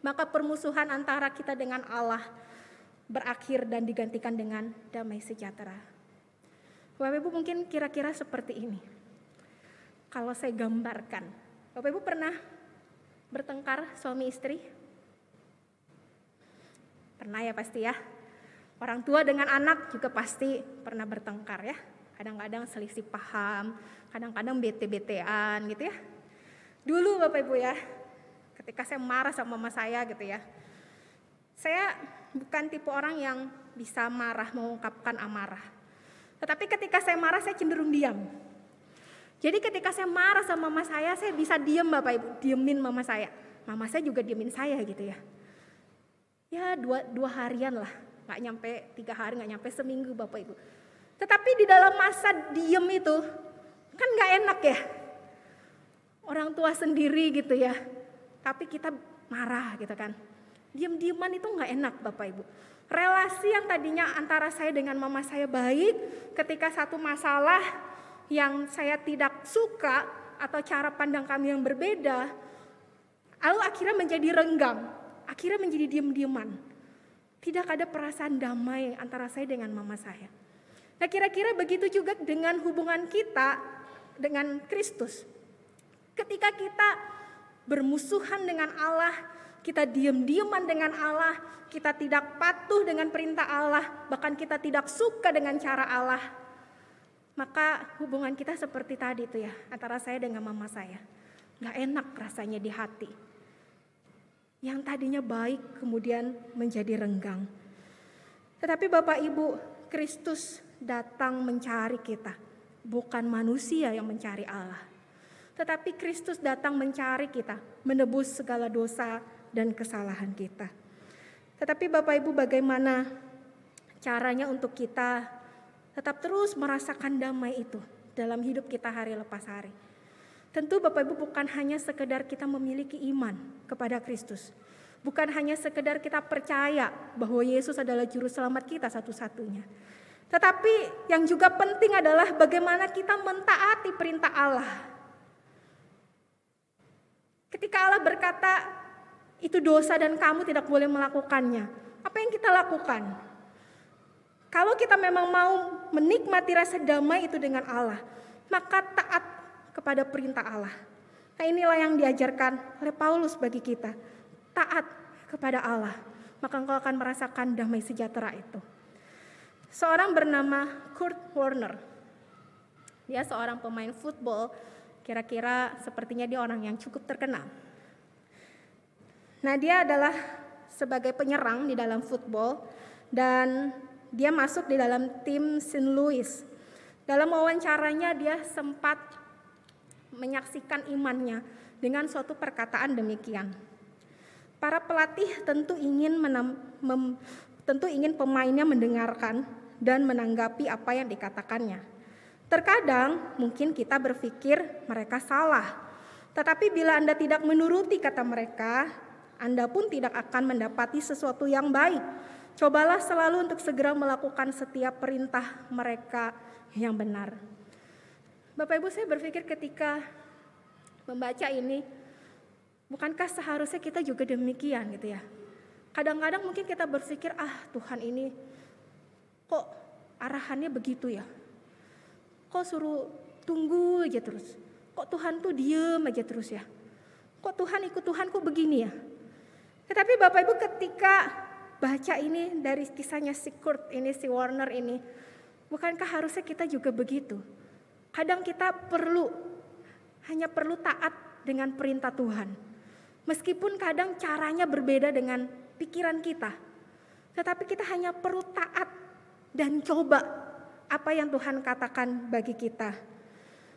maka permusuhan antara kita dengan Allah berakhir dan digantikan dengan damai sejahtera. Bapak Ibu mungkin kira-kira seperti ini. Kalau saya gambarkan, Bapak Ibu pernah bertengkar suami istri? Pernah ya pasti ya. Orang tua dengan anak juga pasti pernah bertengkar ya. Kadang-kadang selisih paham, kadang-kadang bete-betean gitu ya. Dulu Bapak Ibu ya, ketika saya marah sama mama saya gitu ya. Saya bukan tipe orang yang bisa marah, mengungkapkan amarah. Tetapi ketika saya marah, saya cenderung diam. Jadi ketika saya marah sama mama saya bisa diam Bapak Ibu, diemin mama saya. Mama saya juga diemin saya gitu ya. Ya dua harian lah. Gak nyampe 3 hari, gak nyampe seminggu Bapak Ibu. Tetapi di dalam masa diem itu, kan gak enak ya. Orang tua sendiri gitu ya. Tapi kita marah gitu kan. Diem-dieman itu gak enak Bapak Ibu. Relasi yang tadinya antara saya dengan mama saya baik, ketika satu masalah yang saya tidak suka, atau cara pandang kami yang berbeda, lalu akhirnya menjadi renggang. Akhirnya menjadi diem-dieman. Tidak ada perasaan damai antara saya dengan mama saya. Nah, kira-kira begitu juga dengan hubungan kita dengan Kristus. Ketika kita bermusuhan dengan Allah, kita diam-diaman dengan Allah, kita tidak patuh dengan perintah Allah, bahkan kita tidak suka dengan cara Allah, maka hubungan kita seperti tadi itu ya, antara saya dengan mama saya. Gak enak rasanya di hati. Yang tadinya baik kemudian menjadi renggang. Tetapi Bapak Ibu, Kristus datang mencari kita. Bukan manusia yang mencari Allah. Tetapi Kristus datang mencari kita, menebus segala dosa dan kesalahan kita. Tetapi Bapak Ibu, bagaimana caranya untuk kita tetap terus merasakan damai itu dalam hidup kita hari lepas hari? Tentu Bapak Ibu, bukan hanya sekedar kita memiliki iman kepada Kristus. Bukan hanya sekedar kita percaya bahwa Yesus adalah juru selamat kita satu-satunya. Tetapi yang juga penting adalah bagaimana kita mentaati perintah Allah. Ketika Allah berkata, itu dosa dan kamu tidak boleh melakukannya. Apa yang kita lakukan? Kalau kita memang mau menikmati rasa damai itu dengan Allah, maka taat kepada perintah Allah. Nah, inilah yang diajarkan oleh Paulus bagi kita. Taat kepada Allah, maka engkau akan merasakan damai sejahtera itu. Seorang bernama Kurt Warner. Dia seorang pemain football, kira-kira sepertinya dia orang yang cukup terkenal. Nah, dia adalah sebagai penyerang di dalam football dan dia masuk di dalam tim St. Louis. Dalam wawancaranya dia sempat menyaksikan imannya dengan suatu perkataan demikian. Para pelatih tentu ingin pemainnya mendengarkan dan menanggapi apa yang dikatakannya. Terkadang mungkin kita berpikir mereka salah. Tetapi bila Anda tidak menuruti kata mereka, Anda pun tidak akan mendapati sesuatu yang baik. Cobalah selalu untuk segera melakukan setiap perintah mereka yang benar. Bapak Ibu, saya berpikir ketika membaca ini, bukankah seharusnya kita juga demikian gitu ya? Kadang-kadang mungkin kita berpikir, Tuhan ini kok arahannya begitu ya? Kok suruh tunggu aja terus? Kok Tuhan tuh diem aja terus ya? Kok Tuhan ikut Tuhan kok begini ya? Tetapi Bapak Ibu, ketika baca ini dari kisahnya si Kurt ini, si Warner ini, bukankah harusnya kita juga begitu? Kadang kita hanya perlu taat dengan perintah Tuhan. Meskipun kadang caranya berbeda dengan pikiran kita. Tetapi kita hanya perlu taat dan coba apa yang Tuhan katakan bagi kita.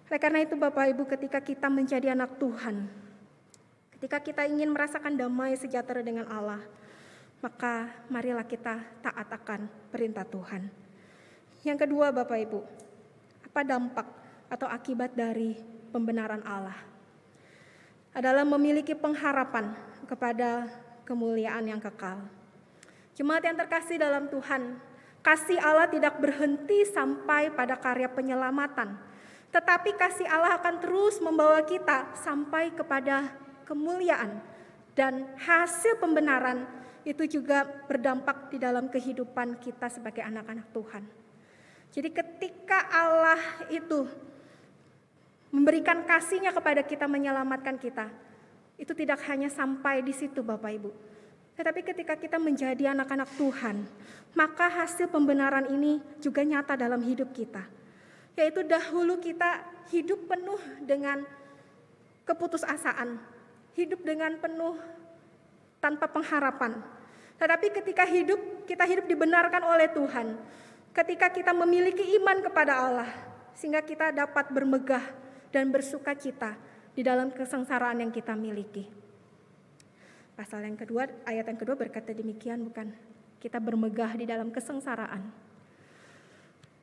Oleh karena itu Bapak Ibu, ketika kita menjadi anak Tuhan, ketika kita ingin merasakan damai sejahtera dengan Allah, maka marilah kita taat akan perintah Tuhan. Yang kedua Bapak Ibu, apa dampak atau akibat dari pembenaran Allah? Adalah memiliki pengharapan kepada kemuliaan yang kekal. Jemaat yang terkasih dalam Tuhan, kasih Allah tidak berhenti sampai pada karya penyelamatan, tetapi kasih Allah akan terus membawa kita sampai kepada kemuliaan, dan hasil pembenaran itu juga berdampak di dalam kehidupan kita sebagai anak-anak Tuhan. Jadi ketika Allah itu memberikan kasih-Nya kepada kita, menyelamatkan kita, itu tidak hanya sampai di situ Bapak Ibu. Tetapi ketika kita menjadi anak-anak Tuhan, maka hasil pembenaran ini juga nyata dalam hidup kita. Yaitu dahulu kita hidup penuh dengan keputusasaan, hidup dengan penuh tanpa pengharapan. Tetapi ketika kita hidup dibenarkan oleh Tuhan, ketika kita memiliki iman kepada Allah, sehingga kita dapat bermegah dan bersuka cita di dalam kesengsaraan yang kita miliki. Pasal yang kedua, ayat yang kedua berkata demikian, bukan? Kita bermegah di dalam kesengsaraan.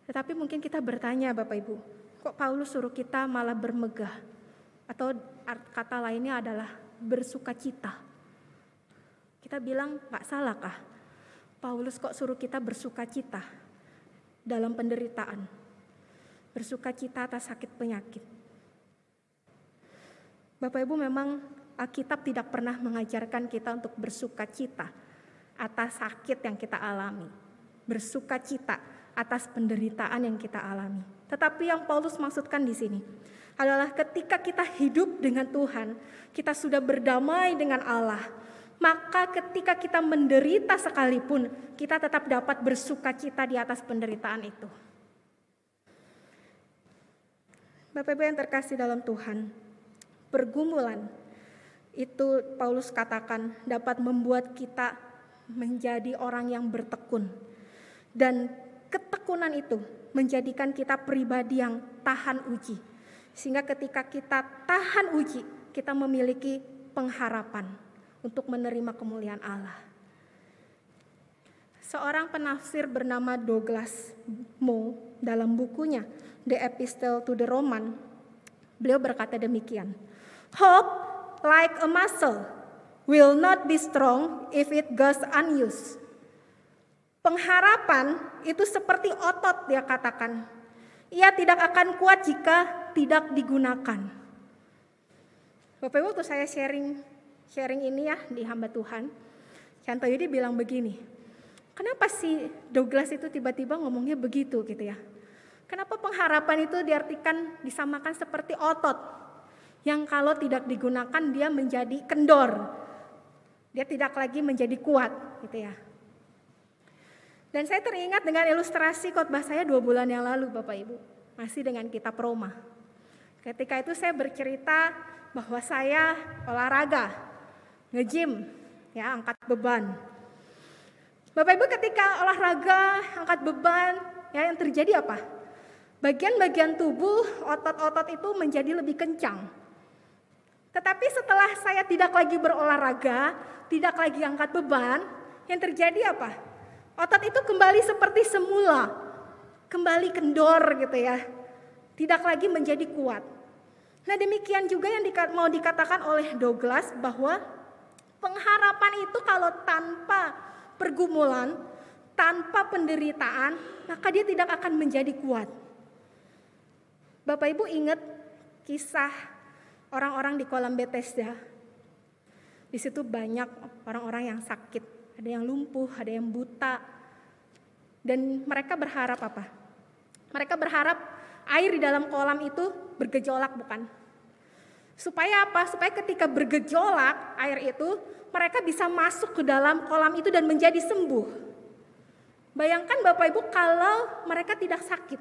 Tetapi mungkin kita bertanya Bapak Ibu, kok Paulus suruh kita malah bermegah? Atau kata lainnya adalah bersuka cita. Kita bilang, gak salahkah Paulus kok suruh kita bersuka cita dalam penderitaan? Bersuka cita atas sakit penyakit. Bapak Ibu, memang Alkitab tidak pernah mengajarkan kita untuk bersuka cita atas sakit yang kita alami. Bersuka cita atas penderitaan yang kita alami. Tetapi yang Paulus maksudkan di sini adalah ketika kita hidup dengan Tuhan, kita sudah berdamai dengan Allah, maka ketika kita menderita sekalipun, kita tetap dapat bersukacita di atas penderitaan itu. Bapak Ibu yang terkasih dalam Tuhan, pergumulan itu Paulus katakan dapat membuat kita menjadi orang yang bertekun. Dan ketekunan itu menjadikan kita pribadi yang tahan uji. Sehingga ketika kita tahan uji, kita memiliki pengharapan untuk menerima kemuliaan Allah. Seorang penafsir bernama Douglas Moe dalam bukunya The Epistle to the Roman, beliau berkata demikian, "Hope, like a muscle, will not be strong if it goes unused." Pengharapan itu seperti otot, dia katakan. Ia tidak akan kuat jika tidak digunakan. Bapak Ibu, waktu saya sharing ini ya di hamba Tuhan, Chanto Yudi bilang begini, kenapa sih Douglas itu tiba-tiba ngomongnya begitu gitu ya? Kenapa pengharapan itu diartikan disamakan seperti otot yang kalau tidak digunakan dia menjadi kendor, dia tidak lagi menjadi kuat gitu ya? Dan saya teringat dengan ilustrasi khotbah saya 2 bulan yang lalu Bapak Ibu, masih dengan kitab Roma. Ketika itu saya bercerita bahwa saya olahraga, nge-gym, ya, angkat beban. Bapak Ibu, ketika olahraga, angkat beban, ya, yang terjadi apa? Bagian-bagian tubuh, otot-otot itu menjadi lebih kencang. Tetapi setelah saya tidak lagi berolahraga, tidak lagi angkat beban, yang terjadi apa? Otot itu kembali seperti semula, kembali kendor gitu ya, tidak lagi menjadi kuat. Nah demikian juga yang mau dikatakan oleh Douglas bahwa pengharapan itu kalau tanpa pergumulan, tanpa penderitaan, maka dia tidak akan menjadi kuat. Bapak Ibu ingat kisah orang-orang di kolam Bethesda? Di situ banyak orang-orang yang sakit. Ada yang lumpuh, ada yang buta. Dan mereka berharap apa? Mereka berharap air di dalam kolam itu bergejolak, bukan? Supaya apa? Supaya ketika bergejolak air itu, mereka bisa masuk ke dalam kolam itu dan menjadi sembuh. Bayangkan Bapak Ibu kalau mereka tidak sakit.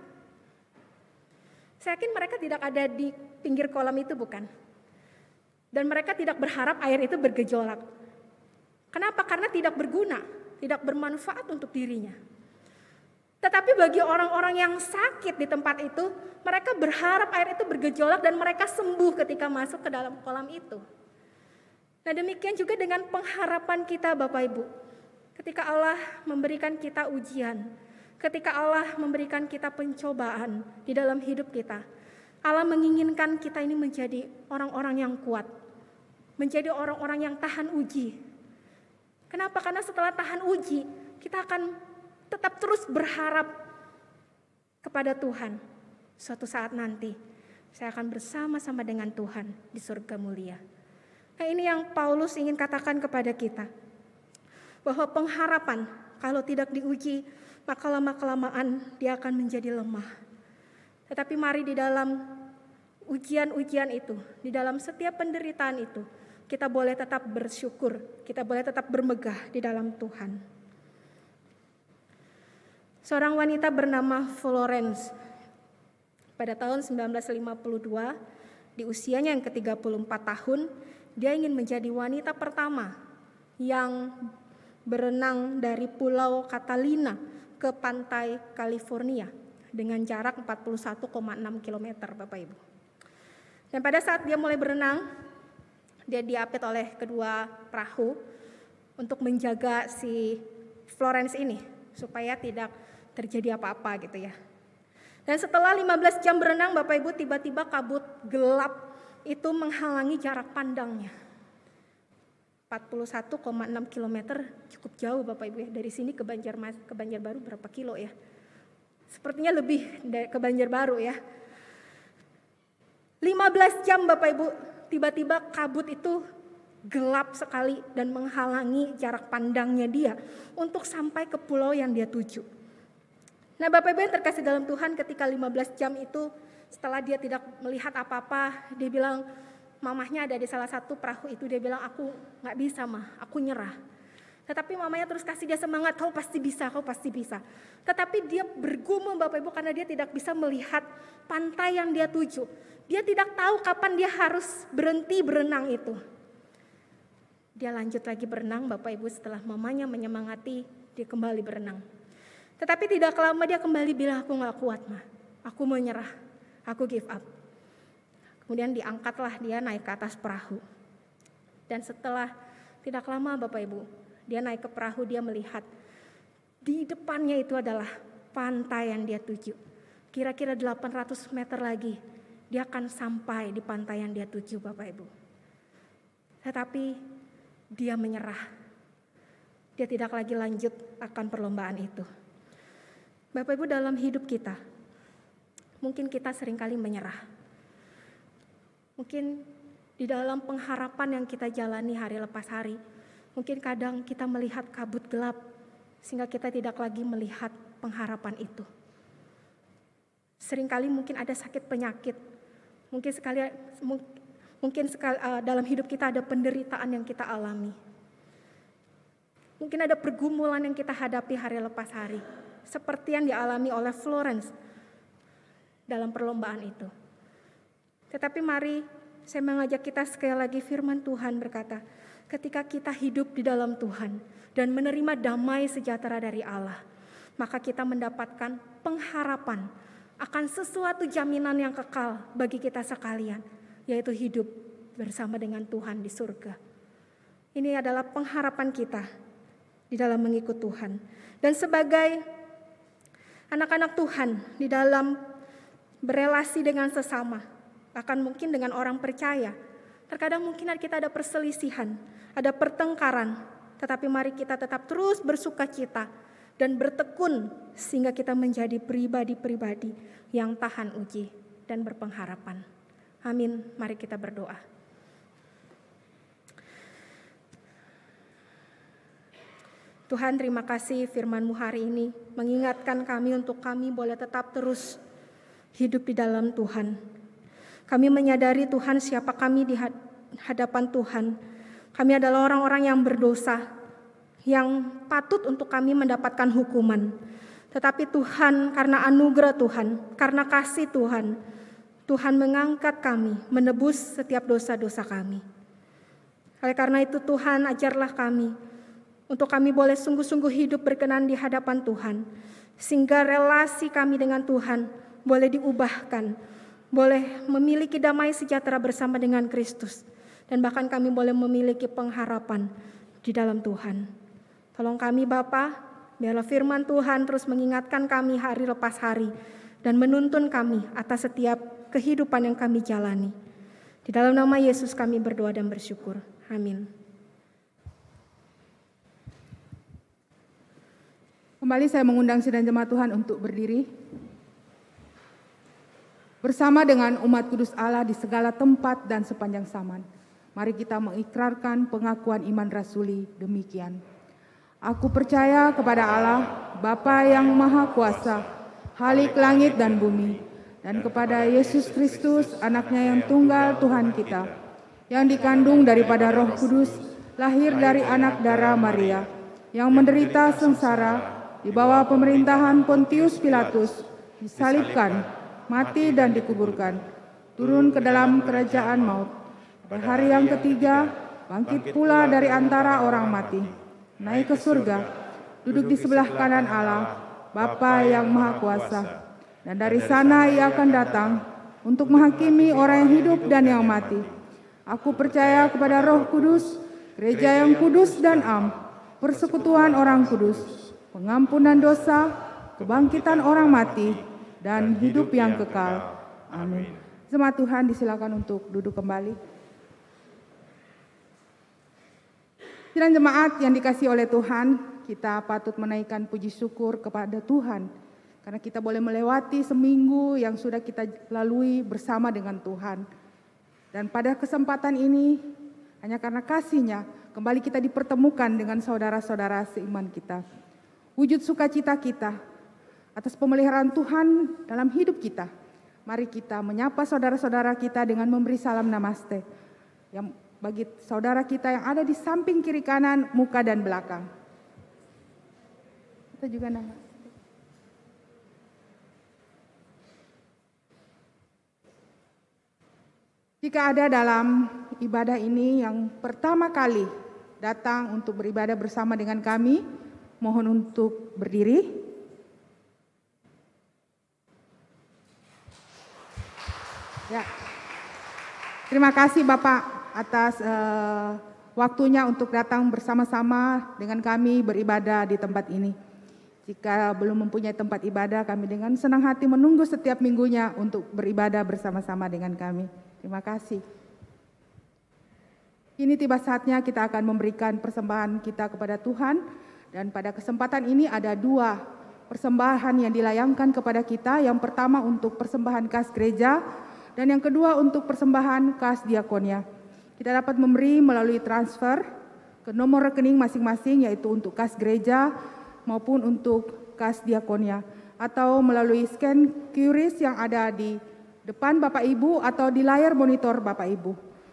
Saya yakin mereka tidak ada di pinggir kolam itu, bukan? Dan mereka tidak berharap air itu bergejolak. Kenapa? Karena tidak berguna, tidak bermanfaat untuk dirinya. Tetapi bagi orang-orang yang sakit di tempat itu, mereka berharap air itu bergejolak dan mereka sembuh ketika masuk ke dalam kolam itu. Nah demikian juga dengan pengharapan kita Bapak Ibu. Ketika Allah memberikan kita ujian, ketika Allah memberikan kita pencobaan di dalam hidup kita, Allah menginginkan kita ini menjadi orang-orang yang kuat, menjadi orang-orang yang tahan uji. Kenapa? Karena setelah tahan uji, kita akan tetap terus berharap kepada Tuhan. Suatu saat nanti, saya akan bersama-sama dengan Tuhan di surga mulia. Nah ini yang Paulus ingin katakan kepada kita. Bahwa pengharapan kalau tidak diuji, maka lama-kelamaan dia akan menjadi lemah. Tetapi mari di dalam ujian-ujian itu, di dalam setiap penderitaan itu, kita boleh tetap bersyukur, kita boleh tetap bermegah di dalam Tuhan. Seorang wanita bernama Florence, pada tahun 1952, di usianya yang ke-34 tahun, dia ingin menjadi wanita pertama yang berenang dari Pulau Catalina ke pantai California dengan jarak 41,6 km Bapak Ibu. Dan pada saat dia mulai berenang, dia diapit oleh kedua perahu untuk menjaga si Florence ini supaya tidak terjadi apa-apa gitu ya. Dan setelah 15 jam berenang Bapak Ibu, tiba-tiba kabut gelap itu menghalangi jarak pandangnya. 41,6 km cukup jauh Bapak Ibu ya. Dari sini ke Banjarbaru berapa kilo ya? Sepertinya lebih ke Banjarbaru ya. 15 jam Bapak Ibu, tiba-tiba kabut itu gelap sekali dan menghalangi jarak pandangnya dia untuk sampai ke pulau yang dia tuju. Nah Bapak Ibu yang terkasih dalam Tuhan, ketika 15 jam itu setelah dia tidak melihat apa-apa, dia bilang mamahnya ada di salah satu perahu itu, dia bilang aku gak bisa mah, aku nyerah. Tetapi mamanya terus kasih dia semangat, kau pasti bisa, kau pasti bisa. Tetapi dia bergumul Bapak Ibu karena dia tidak bisa melihat pantai yang dia tuju. Dia tidak tahu kapan dia harus berhenti berenang itu. Dia lanjut lagi berenang Bapak Ibu, setelah mamanya menyemangati, dia kembali berenang. Tetapi tidak lama dia kembali bilang, aku gak kuat mah, aku mau nyerah, aku give up. Kemudian diangkatlah dia naik ke atas perahu. Dan setelah tidak lama Bapak Ibu, dia naik ke perahu, dia melihat di depannya itu adalah pantai yang dia tuju. Kira-kira 800 meter lagi dia akan sampai di pantai yang dia tuju Bapak Ibu. Tetapi dia menyerah. Dia tidak lagi lanjut akan perlombaan itu. Bapak Ibu, dalam hidup kita, mungkin kita seringkali menyerah. Mungkin di dalam pengharapan yang kita jalani hari lepas hari, mungkin kadang kita melihat kabut gelap, sehingga kita tidak lagi melihat pengharapan itu. Seringkali mungkin ada sakit penyakit, mungkin dalam hidup kita ada penderitaan yang kita alami. Mungkin ada pergumulan yang kita hadapi hari lepas hari, seperti yang dialami oleh Florence dalam perlombaan itu. Tetapi mari saya mengajak kita sekali lagi, firman Tuhan berkata, ketika kita hidup di dalam Tuhan dan menerima damai sejahtera dari Allah, maka kita mendapatkan pengharapan akan sesuatu jaminan yang kekal bagi kita sekalian, yaitu hidup bersama dengan Tuhan di surga. Ini adalah pengharapan kita di dalam mengikut Tuhan. Dan sebagai anak-anak Tuhan di dalam berelasi dengan sesama, bahkan mungkin dengan orang percaya, terkadang mungkin kita ada perselisihan, ada pertengkaran, tetapi mari kita tetap terus bersukacita dan bertekun sehingga kita menjadi pribadi-pribadi yang tahan uji dan berpengharapan. Amin. Mari kita berdoa. Tuhan, terima kasih firman-Mu hari ini mengingatkan kami untuk kami boleh tetap terus hidup di dalam Tuhan. Kami menyadari Tuhan siapa kami di hadapan Tuhan. Kami adalah orang-orang yang berdosa, yang patut untuk kami mendapatkan hukuman. Tetapi Tuhan, karena anugerah Tuhan, karena kasih Tuhan, Tuhan mengangkat kami, menebus setiap dosa-dosa kami. Oleh karena itu Tuhan, ajarlah kami untuk kami boleh sungguh-sungguh hidup berkenan di hadapan Tuhan, sehingga relasi kami dengan Tuhan boleh diubahkan, boleh memiliki damai sejahtera bersama dengan Kristus, dan bahkan kami boleh memiliki pengharapan di dalam Tuhan. Tolong kami Bapa, biarlah firman Tuhan terus mengingatkan kami hari lepas hari, dan menuntun kami atas setiap kehidupan yang kami jalani. Di dalam nama Yesus kami berdoa dan bersyukur. Amin. Kembali saya mengundang sidang jemaat Tuhan untuk berdiri. Bersama dengan umat kudus Allah di segala tempat dan sepanjang zaman, mari kita mengikrarkan pengakuan iman rasuli demikian. Aku percaya kepada Allah, Bapa yang Maha Kuasa, Khalik langit dan bumi, dan kepada Yesus Kristus, anaknya yang tunggal Tuhan kita, yang dikandung daripada Roh Kudus, lahir dari anak darah Maria, yang menderita sengsara, di bawah pemerintahan Pontius Pilatus, disalibkan, mati dan dikuburkan, turun ke dalam kerajaan maut. Pada hari yang ketiga, bangkit pula dari antara orang mati, naik ke surga, duduk di sebelah kanan Allah, Bapa yang Maha Kuasa. Dan dari sana ia akan datang untuk menghakimi orang yang hidup dan yang mati. Aku percaya kepada Roh Kudus, gereja yang kudus dan am, persekutuan orang kudus, pengampunan dosa, kebangkitan orang mati, dan hidup yang kekal. Amin. Jemaat Tuhan disilakan untuk duduk kembali. Sidang jemaat yang dikasihi oleh Tuhan, kita patut menaikkan puji syukur kepada Tuhan, karena kita boleh melewati seminggu yang sudah kita lalui bersama dengan Tuhan. Dan pada kesempatan ini, hanya karena kasih-Nya, kembali kita dipertemukan dengan saudara-saudara seiman kita. Wujud sukacita kita atas pemeliharaan Tuhan dalam hidup kita. Mari kita menyapa saudara-saudara kita dengan memberi salam namaste. Yang bagi saudara kita yang ada di samping kiri kanan, muka dan belakang. Kita juga namaste. Jika ada dalam ibadah ini yang pertama kali datang untuk beribadah bersama dengan kami, mohon untuk berdiri. Ya. Terima kasih Bapak atas waktunya untuk datang bersama-sama dengan kami beribadah di tempat ini. Jika belum mempunyai tempat ibadah, kami dengan senang hati menunggu setiap minggunya untuk beribadah bersama-sama dengan kami. Terima kasih. Kini tiba saatnya kita akan memberikan persembahan kita kepada Tuhan. Dan pada kesempatan ini ada 2 persembahan yang dilayangkan kepada kita. Yang pertama untuk persembahan kas gereja dan yang kedua untuk persembahan kas diakonia. Kita dapat memberi melalui transfer ke nomor rekening masing-masing, yaitu untuk kas gereja maupun untuk kas diakonia, atau melalui scan QRIS yang ada di depan Bapak Ibu atau di layar monitor Bapak Ibu.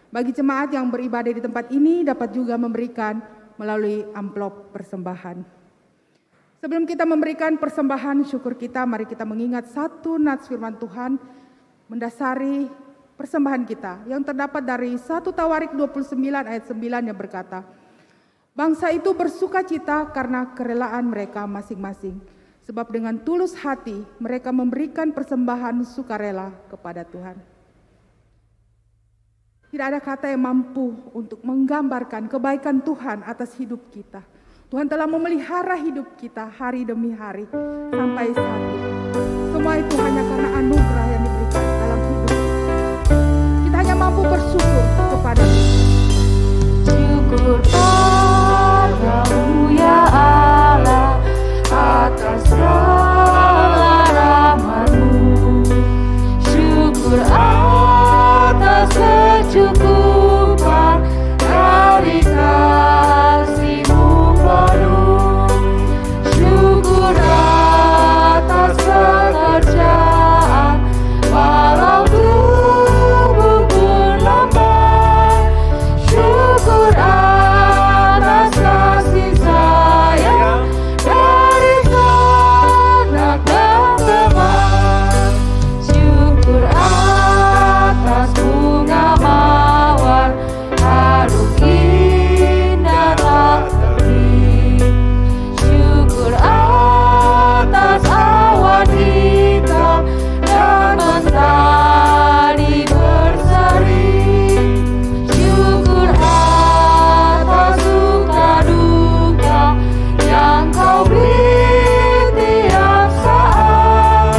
Bagi jemaat yang beribadah di tempat ini dapat juga memberikan melalui amplop persembahan. Sebelum kita memberikan persembahan syukur kita, mari kita mengingat satu nats firman Tuhan mendasari persembahan kita yang terdapat dari 1 Tawarik 29 ayat 9 yang berkata, bangsa itu bersukacita karena kerelaan mereka masing-masing, sebab dengan tulus hati mereka memberikan persembahan sukarela kepada Tuhan. Tidak ada kata yang mampu untuk menggambarkan kebaikan Tuhan atas hidup kita. Tuhan telah memelihara hidup kita hari demi hari sampai saat ini. Semua itu hanya karena anugerah yang diberikan dalam hidup kita. Kita hanya mampu bersyukur kepada Tuhan. Syukur padamu ya Allah atas segala rahmat-Mu. Syukur atas kecukupan dari kasih-Mu penuh. Syukur atas pekerjaan walau tubuh pun lambat. Syukur atas kasih sayang dari anak dan teman. Syukur atas bunga mawar harum indah tak terbit. Syukur atas awan hitam dan mentari berseri. Syukur atas suka duka yang Kau beri tiap saat.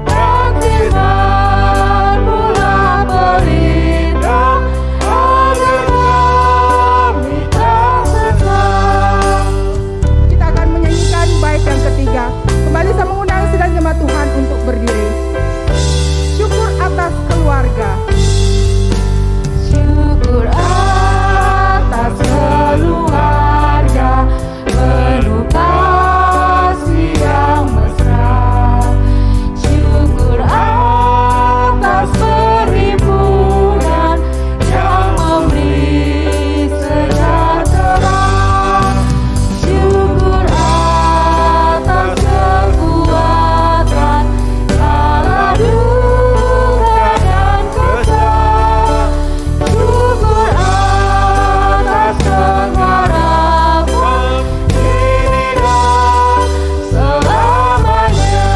Dan firman-Mu lah perintah agar kami tak sesat. Kita akan menyanyikan bait yang ketiga. Kembali saya mengundang sidang jemaat Tuhan untuk berdiri. Syukur atas keluarga. Syukur atas keluarga penuh kasih yang mesra. Syukur atas perhimpunan yang memberi sejahtera. Syukur atas kekuatan kala duka dan kesal. Syukur atas pengharapan kini dan selamanya.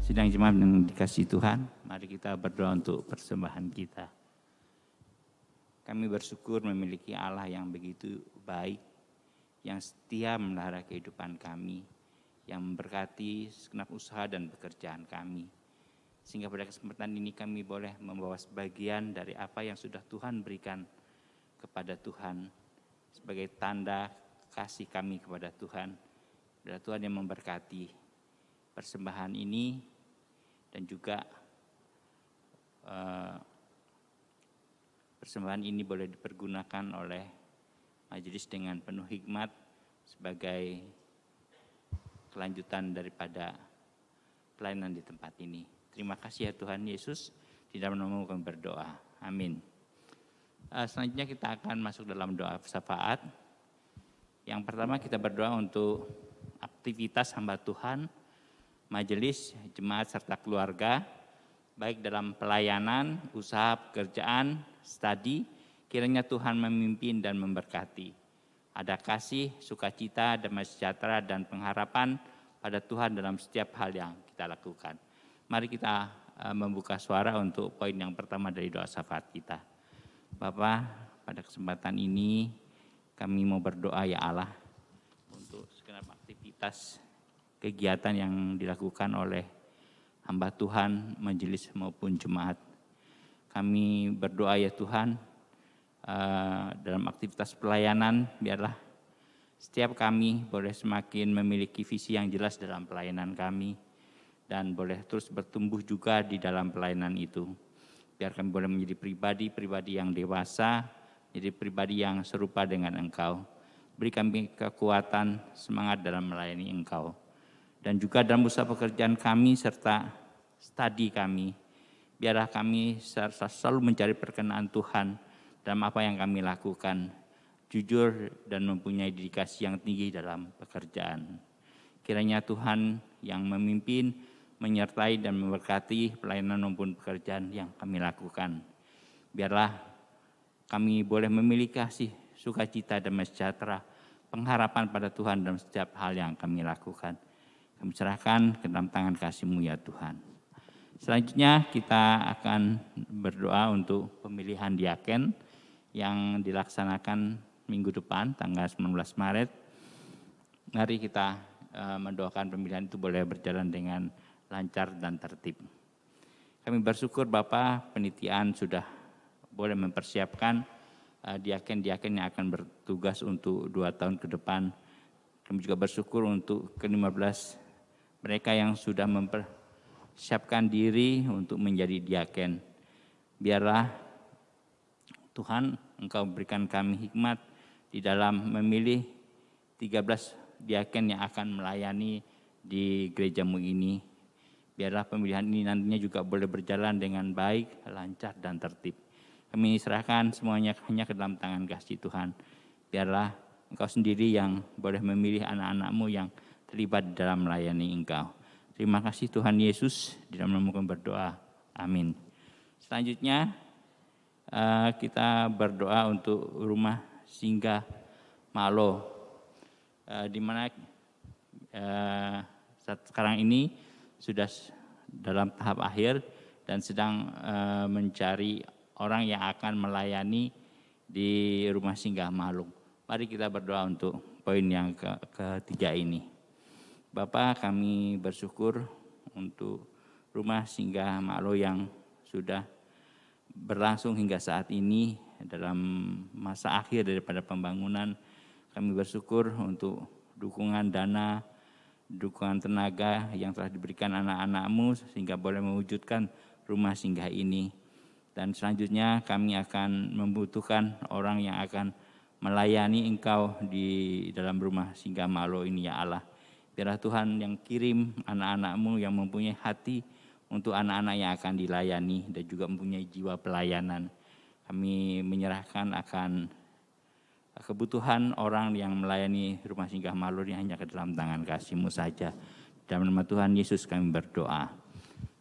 Sidang jemaat yang dikasihi Tuhan, mari kita berdoa untuk persembahan kita. Kami bersyukur memiliki Allah yang begitu baik, yang setia memelihara kehidupan kami, yang memberkati segenap usaha dan pekerjaan kami. Sehingga pada kesempatan ini kami boleh membawa sebagian dari apa yang sudah Tuhan berikan kepada Tuhan sebagai tanda kasih kami kepada Tuhan. Adalah Tuhan yang memberkati persembahan ini dan juga persembahan ini boleh dipergunakan oleh majelis dengan penuh hikmat sebagai kelanjutan daripada pelayanan di tempat ini. Terima kasih ya Tuhan Yesus, di dalam nama-Mu kami berdoa. Amin. Selanjutnya kita akan masuk dalam doa syafaat. Yang pertama kita berdoa untuk aktivitas hamba Tuhan, majelis, jemaat serta keluarga, baik dalam pelayanan, usaha, pekerjaan, studi, kiranya Tuhan memimpin dan memberkati. Ada kasih, sukacita, damai sejahtera, dan pengharapan pada Tuhan dalam setiap hal yang kita lakukan. Mari kita membuka suara untuk poin yang pertama dari doa syafaat kita. Bapa, pada kesempatan ini kami mau berdoa ya Allah untuk segenap aktivitas kegiatan yang dilakukan oleh hamba Tuhan, majelis maupun jemaat. Kami berdoa ya Tuhan, dalam aktivitas pelayanan biarlah setiap kami boleh semakin memiliki visi yang jelas dalam pelayanan kami dan boleh terus bertumbuh juga di dalam pelayanan itu. Biar kami boleh menjadi pribadi-pribadi yang dewasa, menjadi pribadi yang serupa dengan Engkau. Beri kami kekuatan, semangat dalam melayani Engkau. Dan juga dalam usaha pekerjaan kami serta studi kami, biarlah kami selalu mencari perkenan Tuhan dalam apa yang kami lakukan, jujur dan mempunyai dedikasi yang tinggi dalam pekerjaan. Kiranya Tuhan yang memimpin, menyertai dan memberkati pelayanan maupun pekerjaan yang kami lakukan. Biarlah kami boleh memiliki kasih, sukacita, damai sejahtera, pengharapan pada Tuhan dalam setiap hal yang kami lakukan. Kami serahkan ke dalam tangan kasih-Mu ya Tuhan. Selanjutnya kita akan berdoa untuk pemilihan diaken yang dilaksanakan minggu depan tanggal 19 Maret. Mari kita mendoakan pemilihan itu boleh berjalan dengan lancar dan tertib. Kami bersyukur Bapak, penitian sudah boleh mempersiapkan diaken-diaken yang akan bertugas untuk 2 tahun ke depan. Kami juga bersyukur untuk ke-15 mereka yang sudah mempersiapkan diri untuk menjadi diaken. Biarlah Tuhan, Engkau berikan kami hikmat di dalam memilih 13 diaken yang akan melayani di gereja-Mu ini. Biarlah pemilihan ini nantinya juga boleh berjalan dengan baik, lancar, dan tertib. Kami serahkan semuanya hanya ke dalam tangan kasih Tuhan. Biarlah Engkau sendiri yang boleh memilih anak-anak-Mu yang terlibat dalam melayani Engkau. Terima kasih Tuhan Yesus, di dalam nama kami berdoa. Amin. Selanjutnya kita berdoa untuk rumah singgah Malo, di mana saat sekarang ini sudah dalam tahap akhir dan sedang mencari orang yang akan melayani di rumah singgah Malo. Mari kita berdoa untuk poin yang ketiga ini. Bapa, kami bersyukur untuk rumah singgah Malo yang sudah berlangsung hingga saat ini dalam masa akhir daripada pembangunan. Kami bersyukur untuk dukungan dana, dukungan tenaga yang telah diberikan anak-anak-Mu sehingga boleh mewujudkan rumah singgah ini. Dan selanjutnya kami akan membutuhkan orang yang akan melayani Engkau di dalam rumah singgah Malo ini ya Allah. Biarlah Tuhan yang kirim anak-anak-Mu yang mempunyai hati untuk anak-anak yang akan dilayani dan juga mempunyai jiwa pelayanan. Kami menyerahkan akan kebutuhan orang yang melayani rumah singgah Malo ini hanya ke dalam tangan kasih-Mu saja. Dalam nama Tuhan Yesus kami berdoa.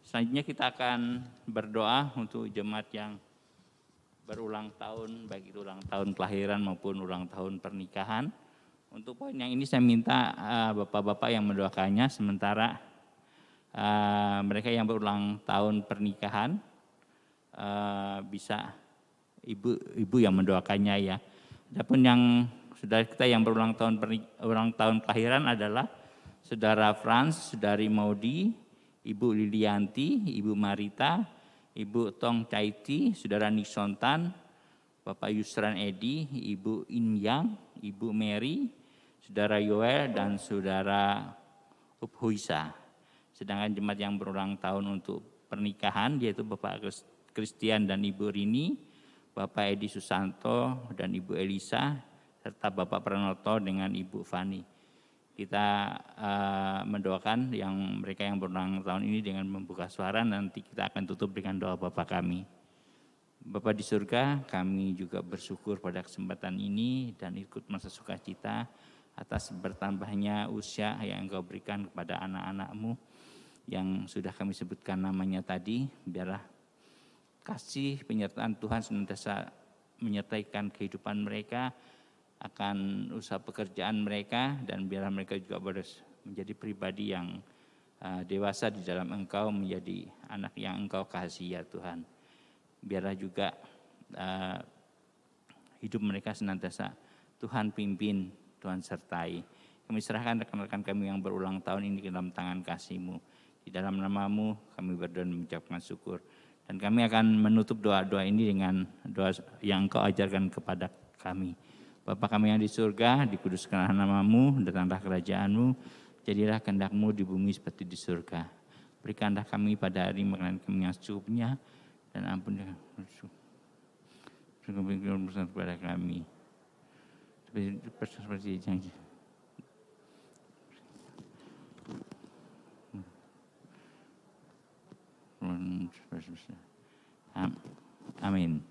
Selanjutnya kita akan berdoa untuk jemaat yang berulang tahun, baik itu ulang tahun kelahiran maupun ulang tahun pernikahan. Untuk poin yang ini saya minta bapak-bapak yang mendoakannya, sementara mereka yang berulang tahun pernikahan bisa ibu yang mendoakannya ya. Adapun yang saudara kita yang berulang tahun kelahiran adalah saudara Frans, saudari Maudi, Ibu Lilianti, Ibu Marita, Ibu Tong Caiti, saudara Nisontan, Bapak Yusran Edi, Ibu Inyang, Ibu Mary, saudara Yoel dan saudara Uphuisa. Sedangkan jemaat yang berulang tahun untuk pernikahan yaitu Bapak Christian dan Ibu Rini, Bapak Edi Susanto dan Ibu Elisa, serta Bapak Pranoto dengan Ibu Fani. Kita mendoakan mereka yang berulang tahun ini dengan membuka suara, nanti kita akan tutup dengan doa Bapak kami. Bapa di surga, kami juga bersyukur pada kesempatan ini dan ikut merasa sukacita atas bertambahnya usia yang Engkau berikan kepada anak-anak-Mu yang sudah kami sebutkan namanya tadi. Biarlah kasih penyertaan Tuhan senantiasa menyertaikan kehidupan mereka, akan usaha pekerjaan mereka, dan biarlah mereka juga menjadi pribadi yang dewasa di dalam Engkau, menjadi anak yang Engkau kasih ya Tuhan. Biarlah juga hidup mereka senantiasa Tuhan pimpin, Tuhan sertai. Kami serahkan rekan-rekan kami yang berulang tahun ini ke dalam tangan kasih-Mu. Di dalam nama-Mu kami berdoa dan mengucapkan syukur. Dan kami akan menutup doa-doa ini dengan doa yang Engkau ajarkan kepada kami. Bapa kami yang di surga, dikuduskanlah nama-Mu, datanglah kerajaan-Mu, jadilah kehendak-Mu di bumi seperti di surga. Berikanlah kami pada hari makanan kami yang secukupnya, dan ampunilah kepada kami seperti janji. Amin.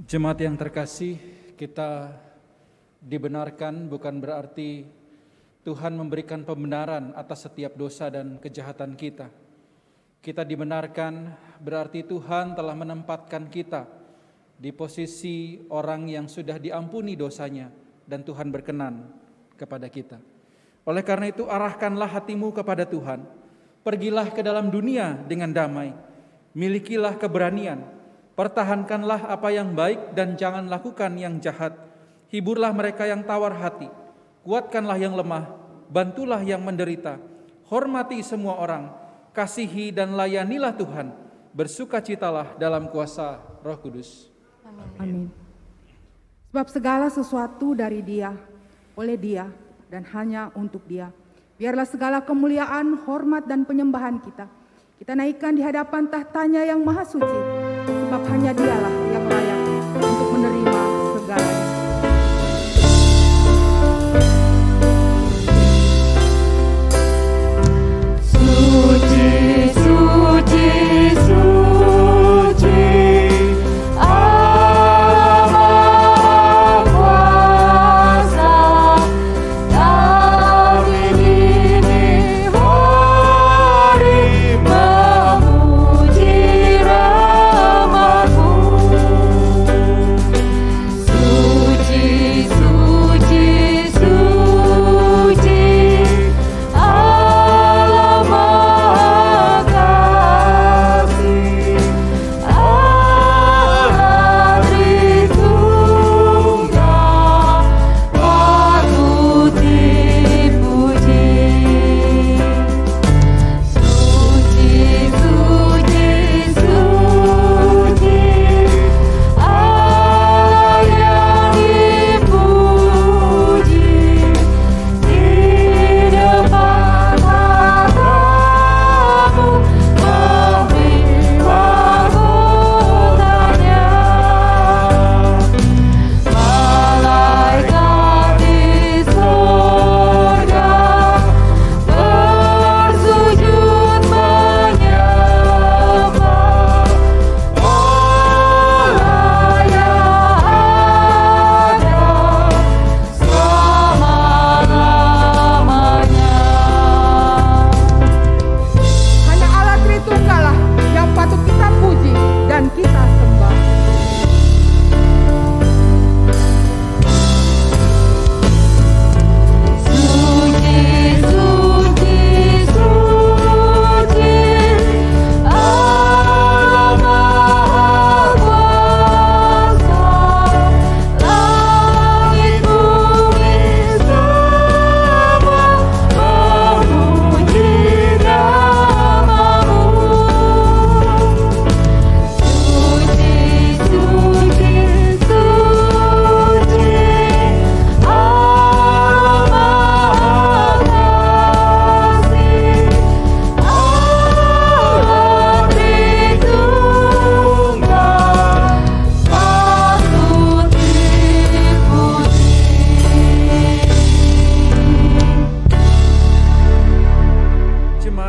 Jemaat yang terkasih, kita dibenarkan bukan berarti Tuhan memberikan pembenaran atas setiap dosa dan kejahatan kita. Kita dibenarkan berarti Tuhan telah menempatkan kita di posisi orang yang sudah diampuni dosanya dan Tuhan berkenan kepada kita. Oleh karena itu arahkanlah hatimu kepada Tuhan. Pergilah ke dalam dunia dengan damai. Milikilah keberanian. Pertahankanlah apa yang baik dan jangan lakukan yang jahat. Hiburlah mereka yang tawar hati. Kuatkanlah yang lemah, bantulah yang menderita, hormati semua orang, kasihi dan layanilah Tuhan, bersukacitalah dalam kuasa Roh Kudus. Amin. Sebab segala sesuatu dari Dia, oleh Dia, dan hanya untuk Dia. Biarlah segala kemuliaan, hormat, dan penyembahan kita naikkan di hadapan tahtanya yang maha suci, sebab hanya Dialah yang layak untuk menerima segalanya. Suci, suci, suci, Allah Maha Kuasa, kami ini mari memuji nama-Mu.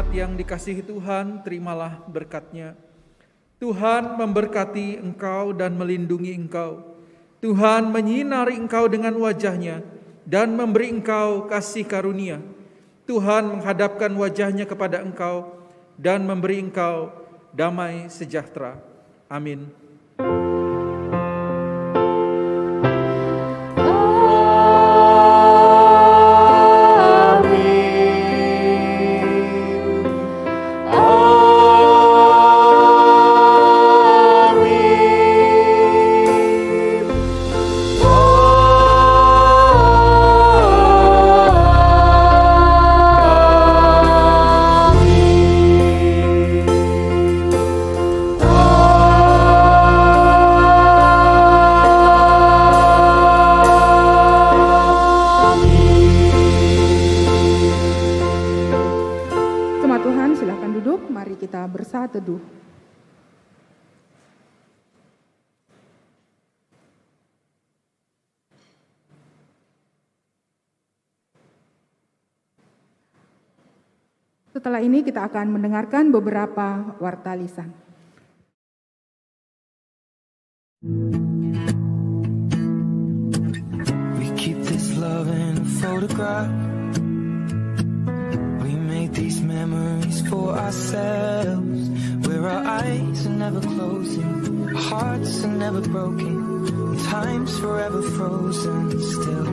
yang dikasihi Tuhan, terimalah berkat-Nya. Tuhan memberkati engkau dan melindungi engkau. Tuhan menyinari engkau dengan wajah-Nya dan memberi engkau kasih karunia. Tuhan menghadapkan wajah-Nya kepada engkau dan memberi engkau damai sejahtera. Amin. Teduh. Setelah ini kita akan mendengarkan beberapa warta lisan. We keep this love in a photograph. We made these memories for ourselves. Where our eyes are never closing, our hearts are never broken, and time's forever frozen still.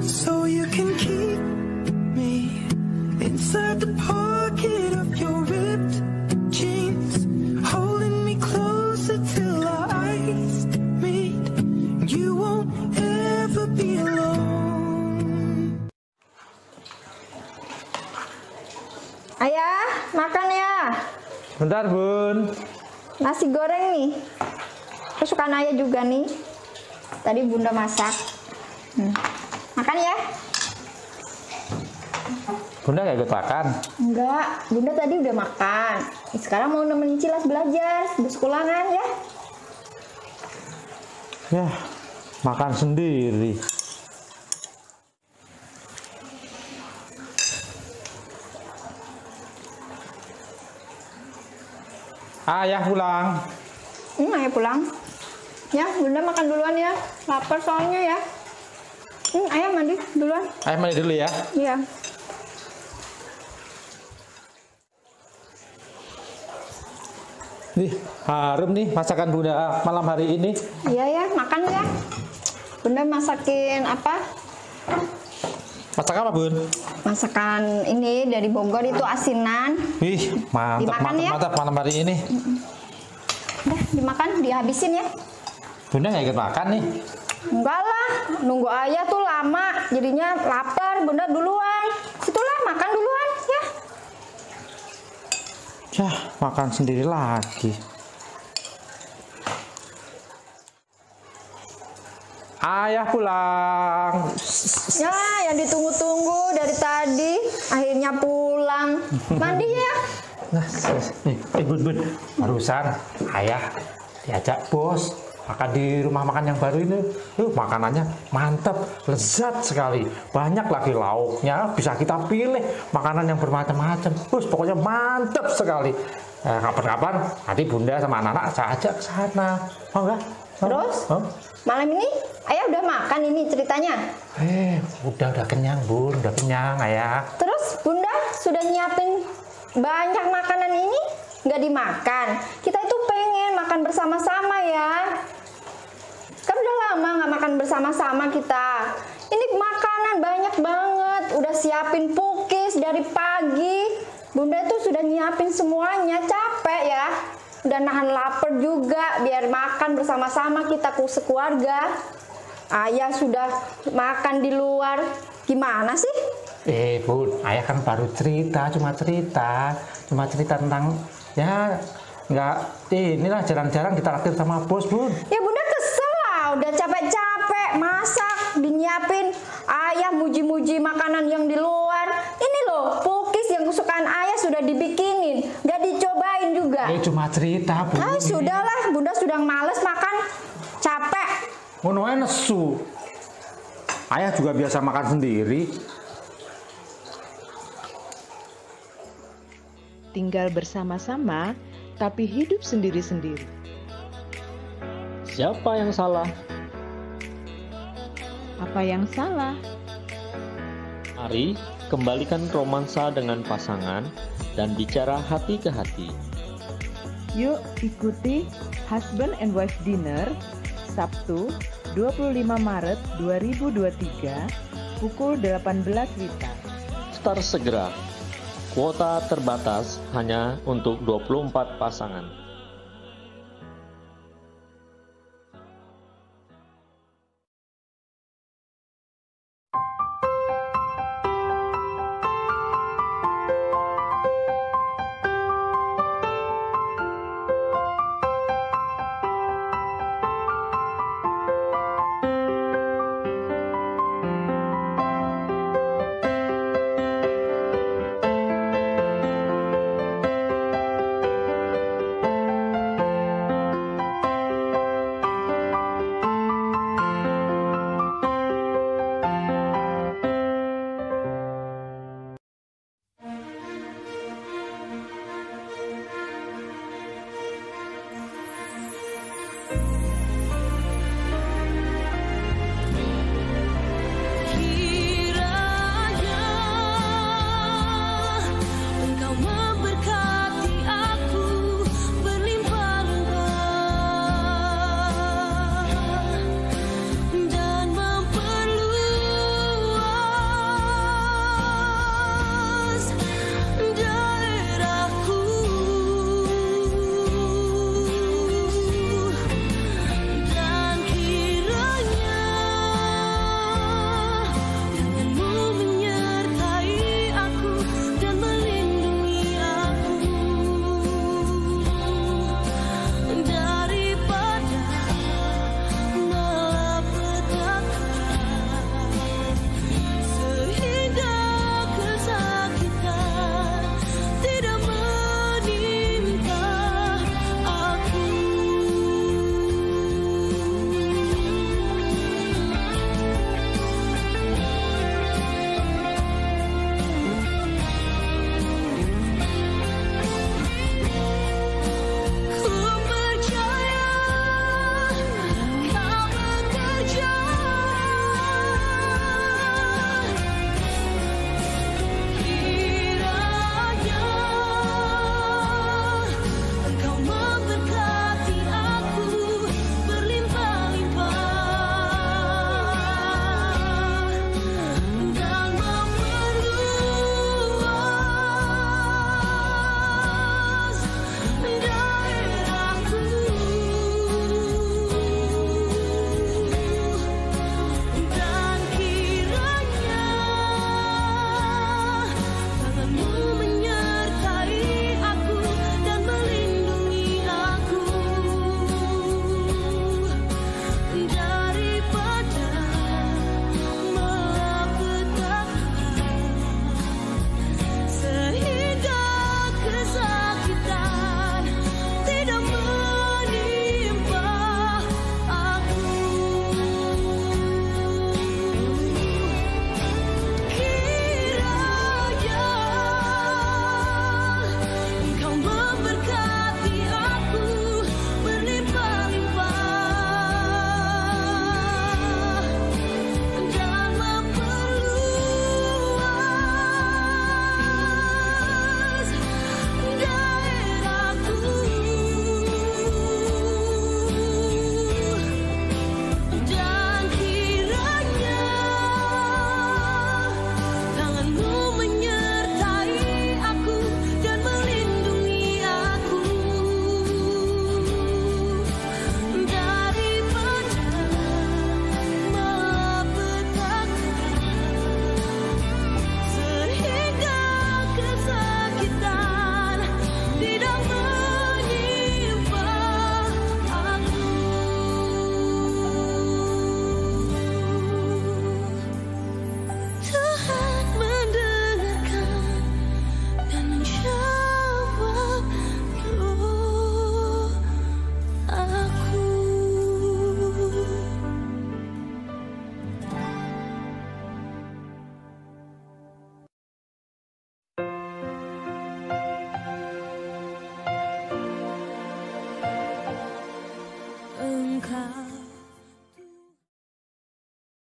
So you can keep me inside the pocket of your ripped jeans, holding me closer till our eyes meet. You won't ever be alone. Ayah, makan ya. Bentar, Bun. Nasi goreng nih. Kesukaan Ayah juga nih. Tadi Bunda masak. Makan ya. Bunda gak ikut makan? Enggak, Bunda tadi udah makan. Sekarang mau nemenin Cilas belajar di sekolahan ya. Ya, makan sendiri. Ayah pulang. Ayah pulang. Ya, Bunda makan duluan ya. Lapar soalnya ya. Ayah mandi duluan. Ayah mandi dulu ya. Iya. Nih, harum nih masakan Bunda malam hari ini. Iya ya, makan ya. Bunda masakin apa? Masak apa, Bun? Masakan ini dari Bogor itu asinan. Wih, mantap, Dimakan mantap, ya? mantap malam hari ini. Udah, dimakan, dihabisin ya. Bunda nggak ikut makan nih. Enggak lah, nunggu Ayah tuh lama. Jadinya lapar, Bunda duluan. Situlah, makan duluan ya. Ya, makan sendiri lagi. Ayah pulang. Ya, yang ditunggu-tunggu dari tadi akhirnya pulang. Mandi ya. Nah, nih, Bun, barusan Ayah diajak bos makan di rumah makan yang baru ini. Makanannya mantap, lezat sekali. Banyak lagi lauknya, bisa kita pilih makanan yang bermacam-macam. Pokoknya mantap sekali. Kapan-kapan nanti Bunda sama anak-anak saya ajak ke sana. Mau nggak? Terus? Malam ini Ayah udah makan ini ceritanya? Udah kenyang, Bun, udah kenyang, Ayah. Terus Bunda sudah nyiapin banyak makanan ini nggak dimakan. Kita itu pengen makan bersama-sama ya. Kan udah lama nggak makan bersama-sama kita. Ini makanan banyak banget. Udah siapin pukis dari pagi. Bunda itu sudah nyiapin semuanya. Capek ya. Udah nahan lapar juga biar makan bersama-sama kita sekeluarga. Ayah sudah makan di luar. Gimana sih? Bun, Ayah kan baru cerita, cuma cerita tentang ya nggak inilah jarang-jarang kita traktir sama bos, Bun. Ya Bunda kesel lah, udah capek-capek masak, dinyiapin. Ayah muji-muji makanan yang di luar. Ini loh, pukis yang kesukaan Ayah sudah dibikinin, nggak dicobain juga. Cuma cerita, Bun. Sudahlah, Bunda sudah males makan, capek. Ngono ae nesu. Ayah juga biasa makan sendiri. tinggal bersama-sama, tapi hidup sendiri-sendiri. Siapa yang salah? Apa yang salah? Mari kembalikan romansa dengan pasangan dan bicara hati ke hati. Yuk ikuti Husband and Wife Dinner Sabtu 25 Maret 2023 pukul 18 WITA. Start segera. Kuota terbatas hanya untuk 24 pasangan.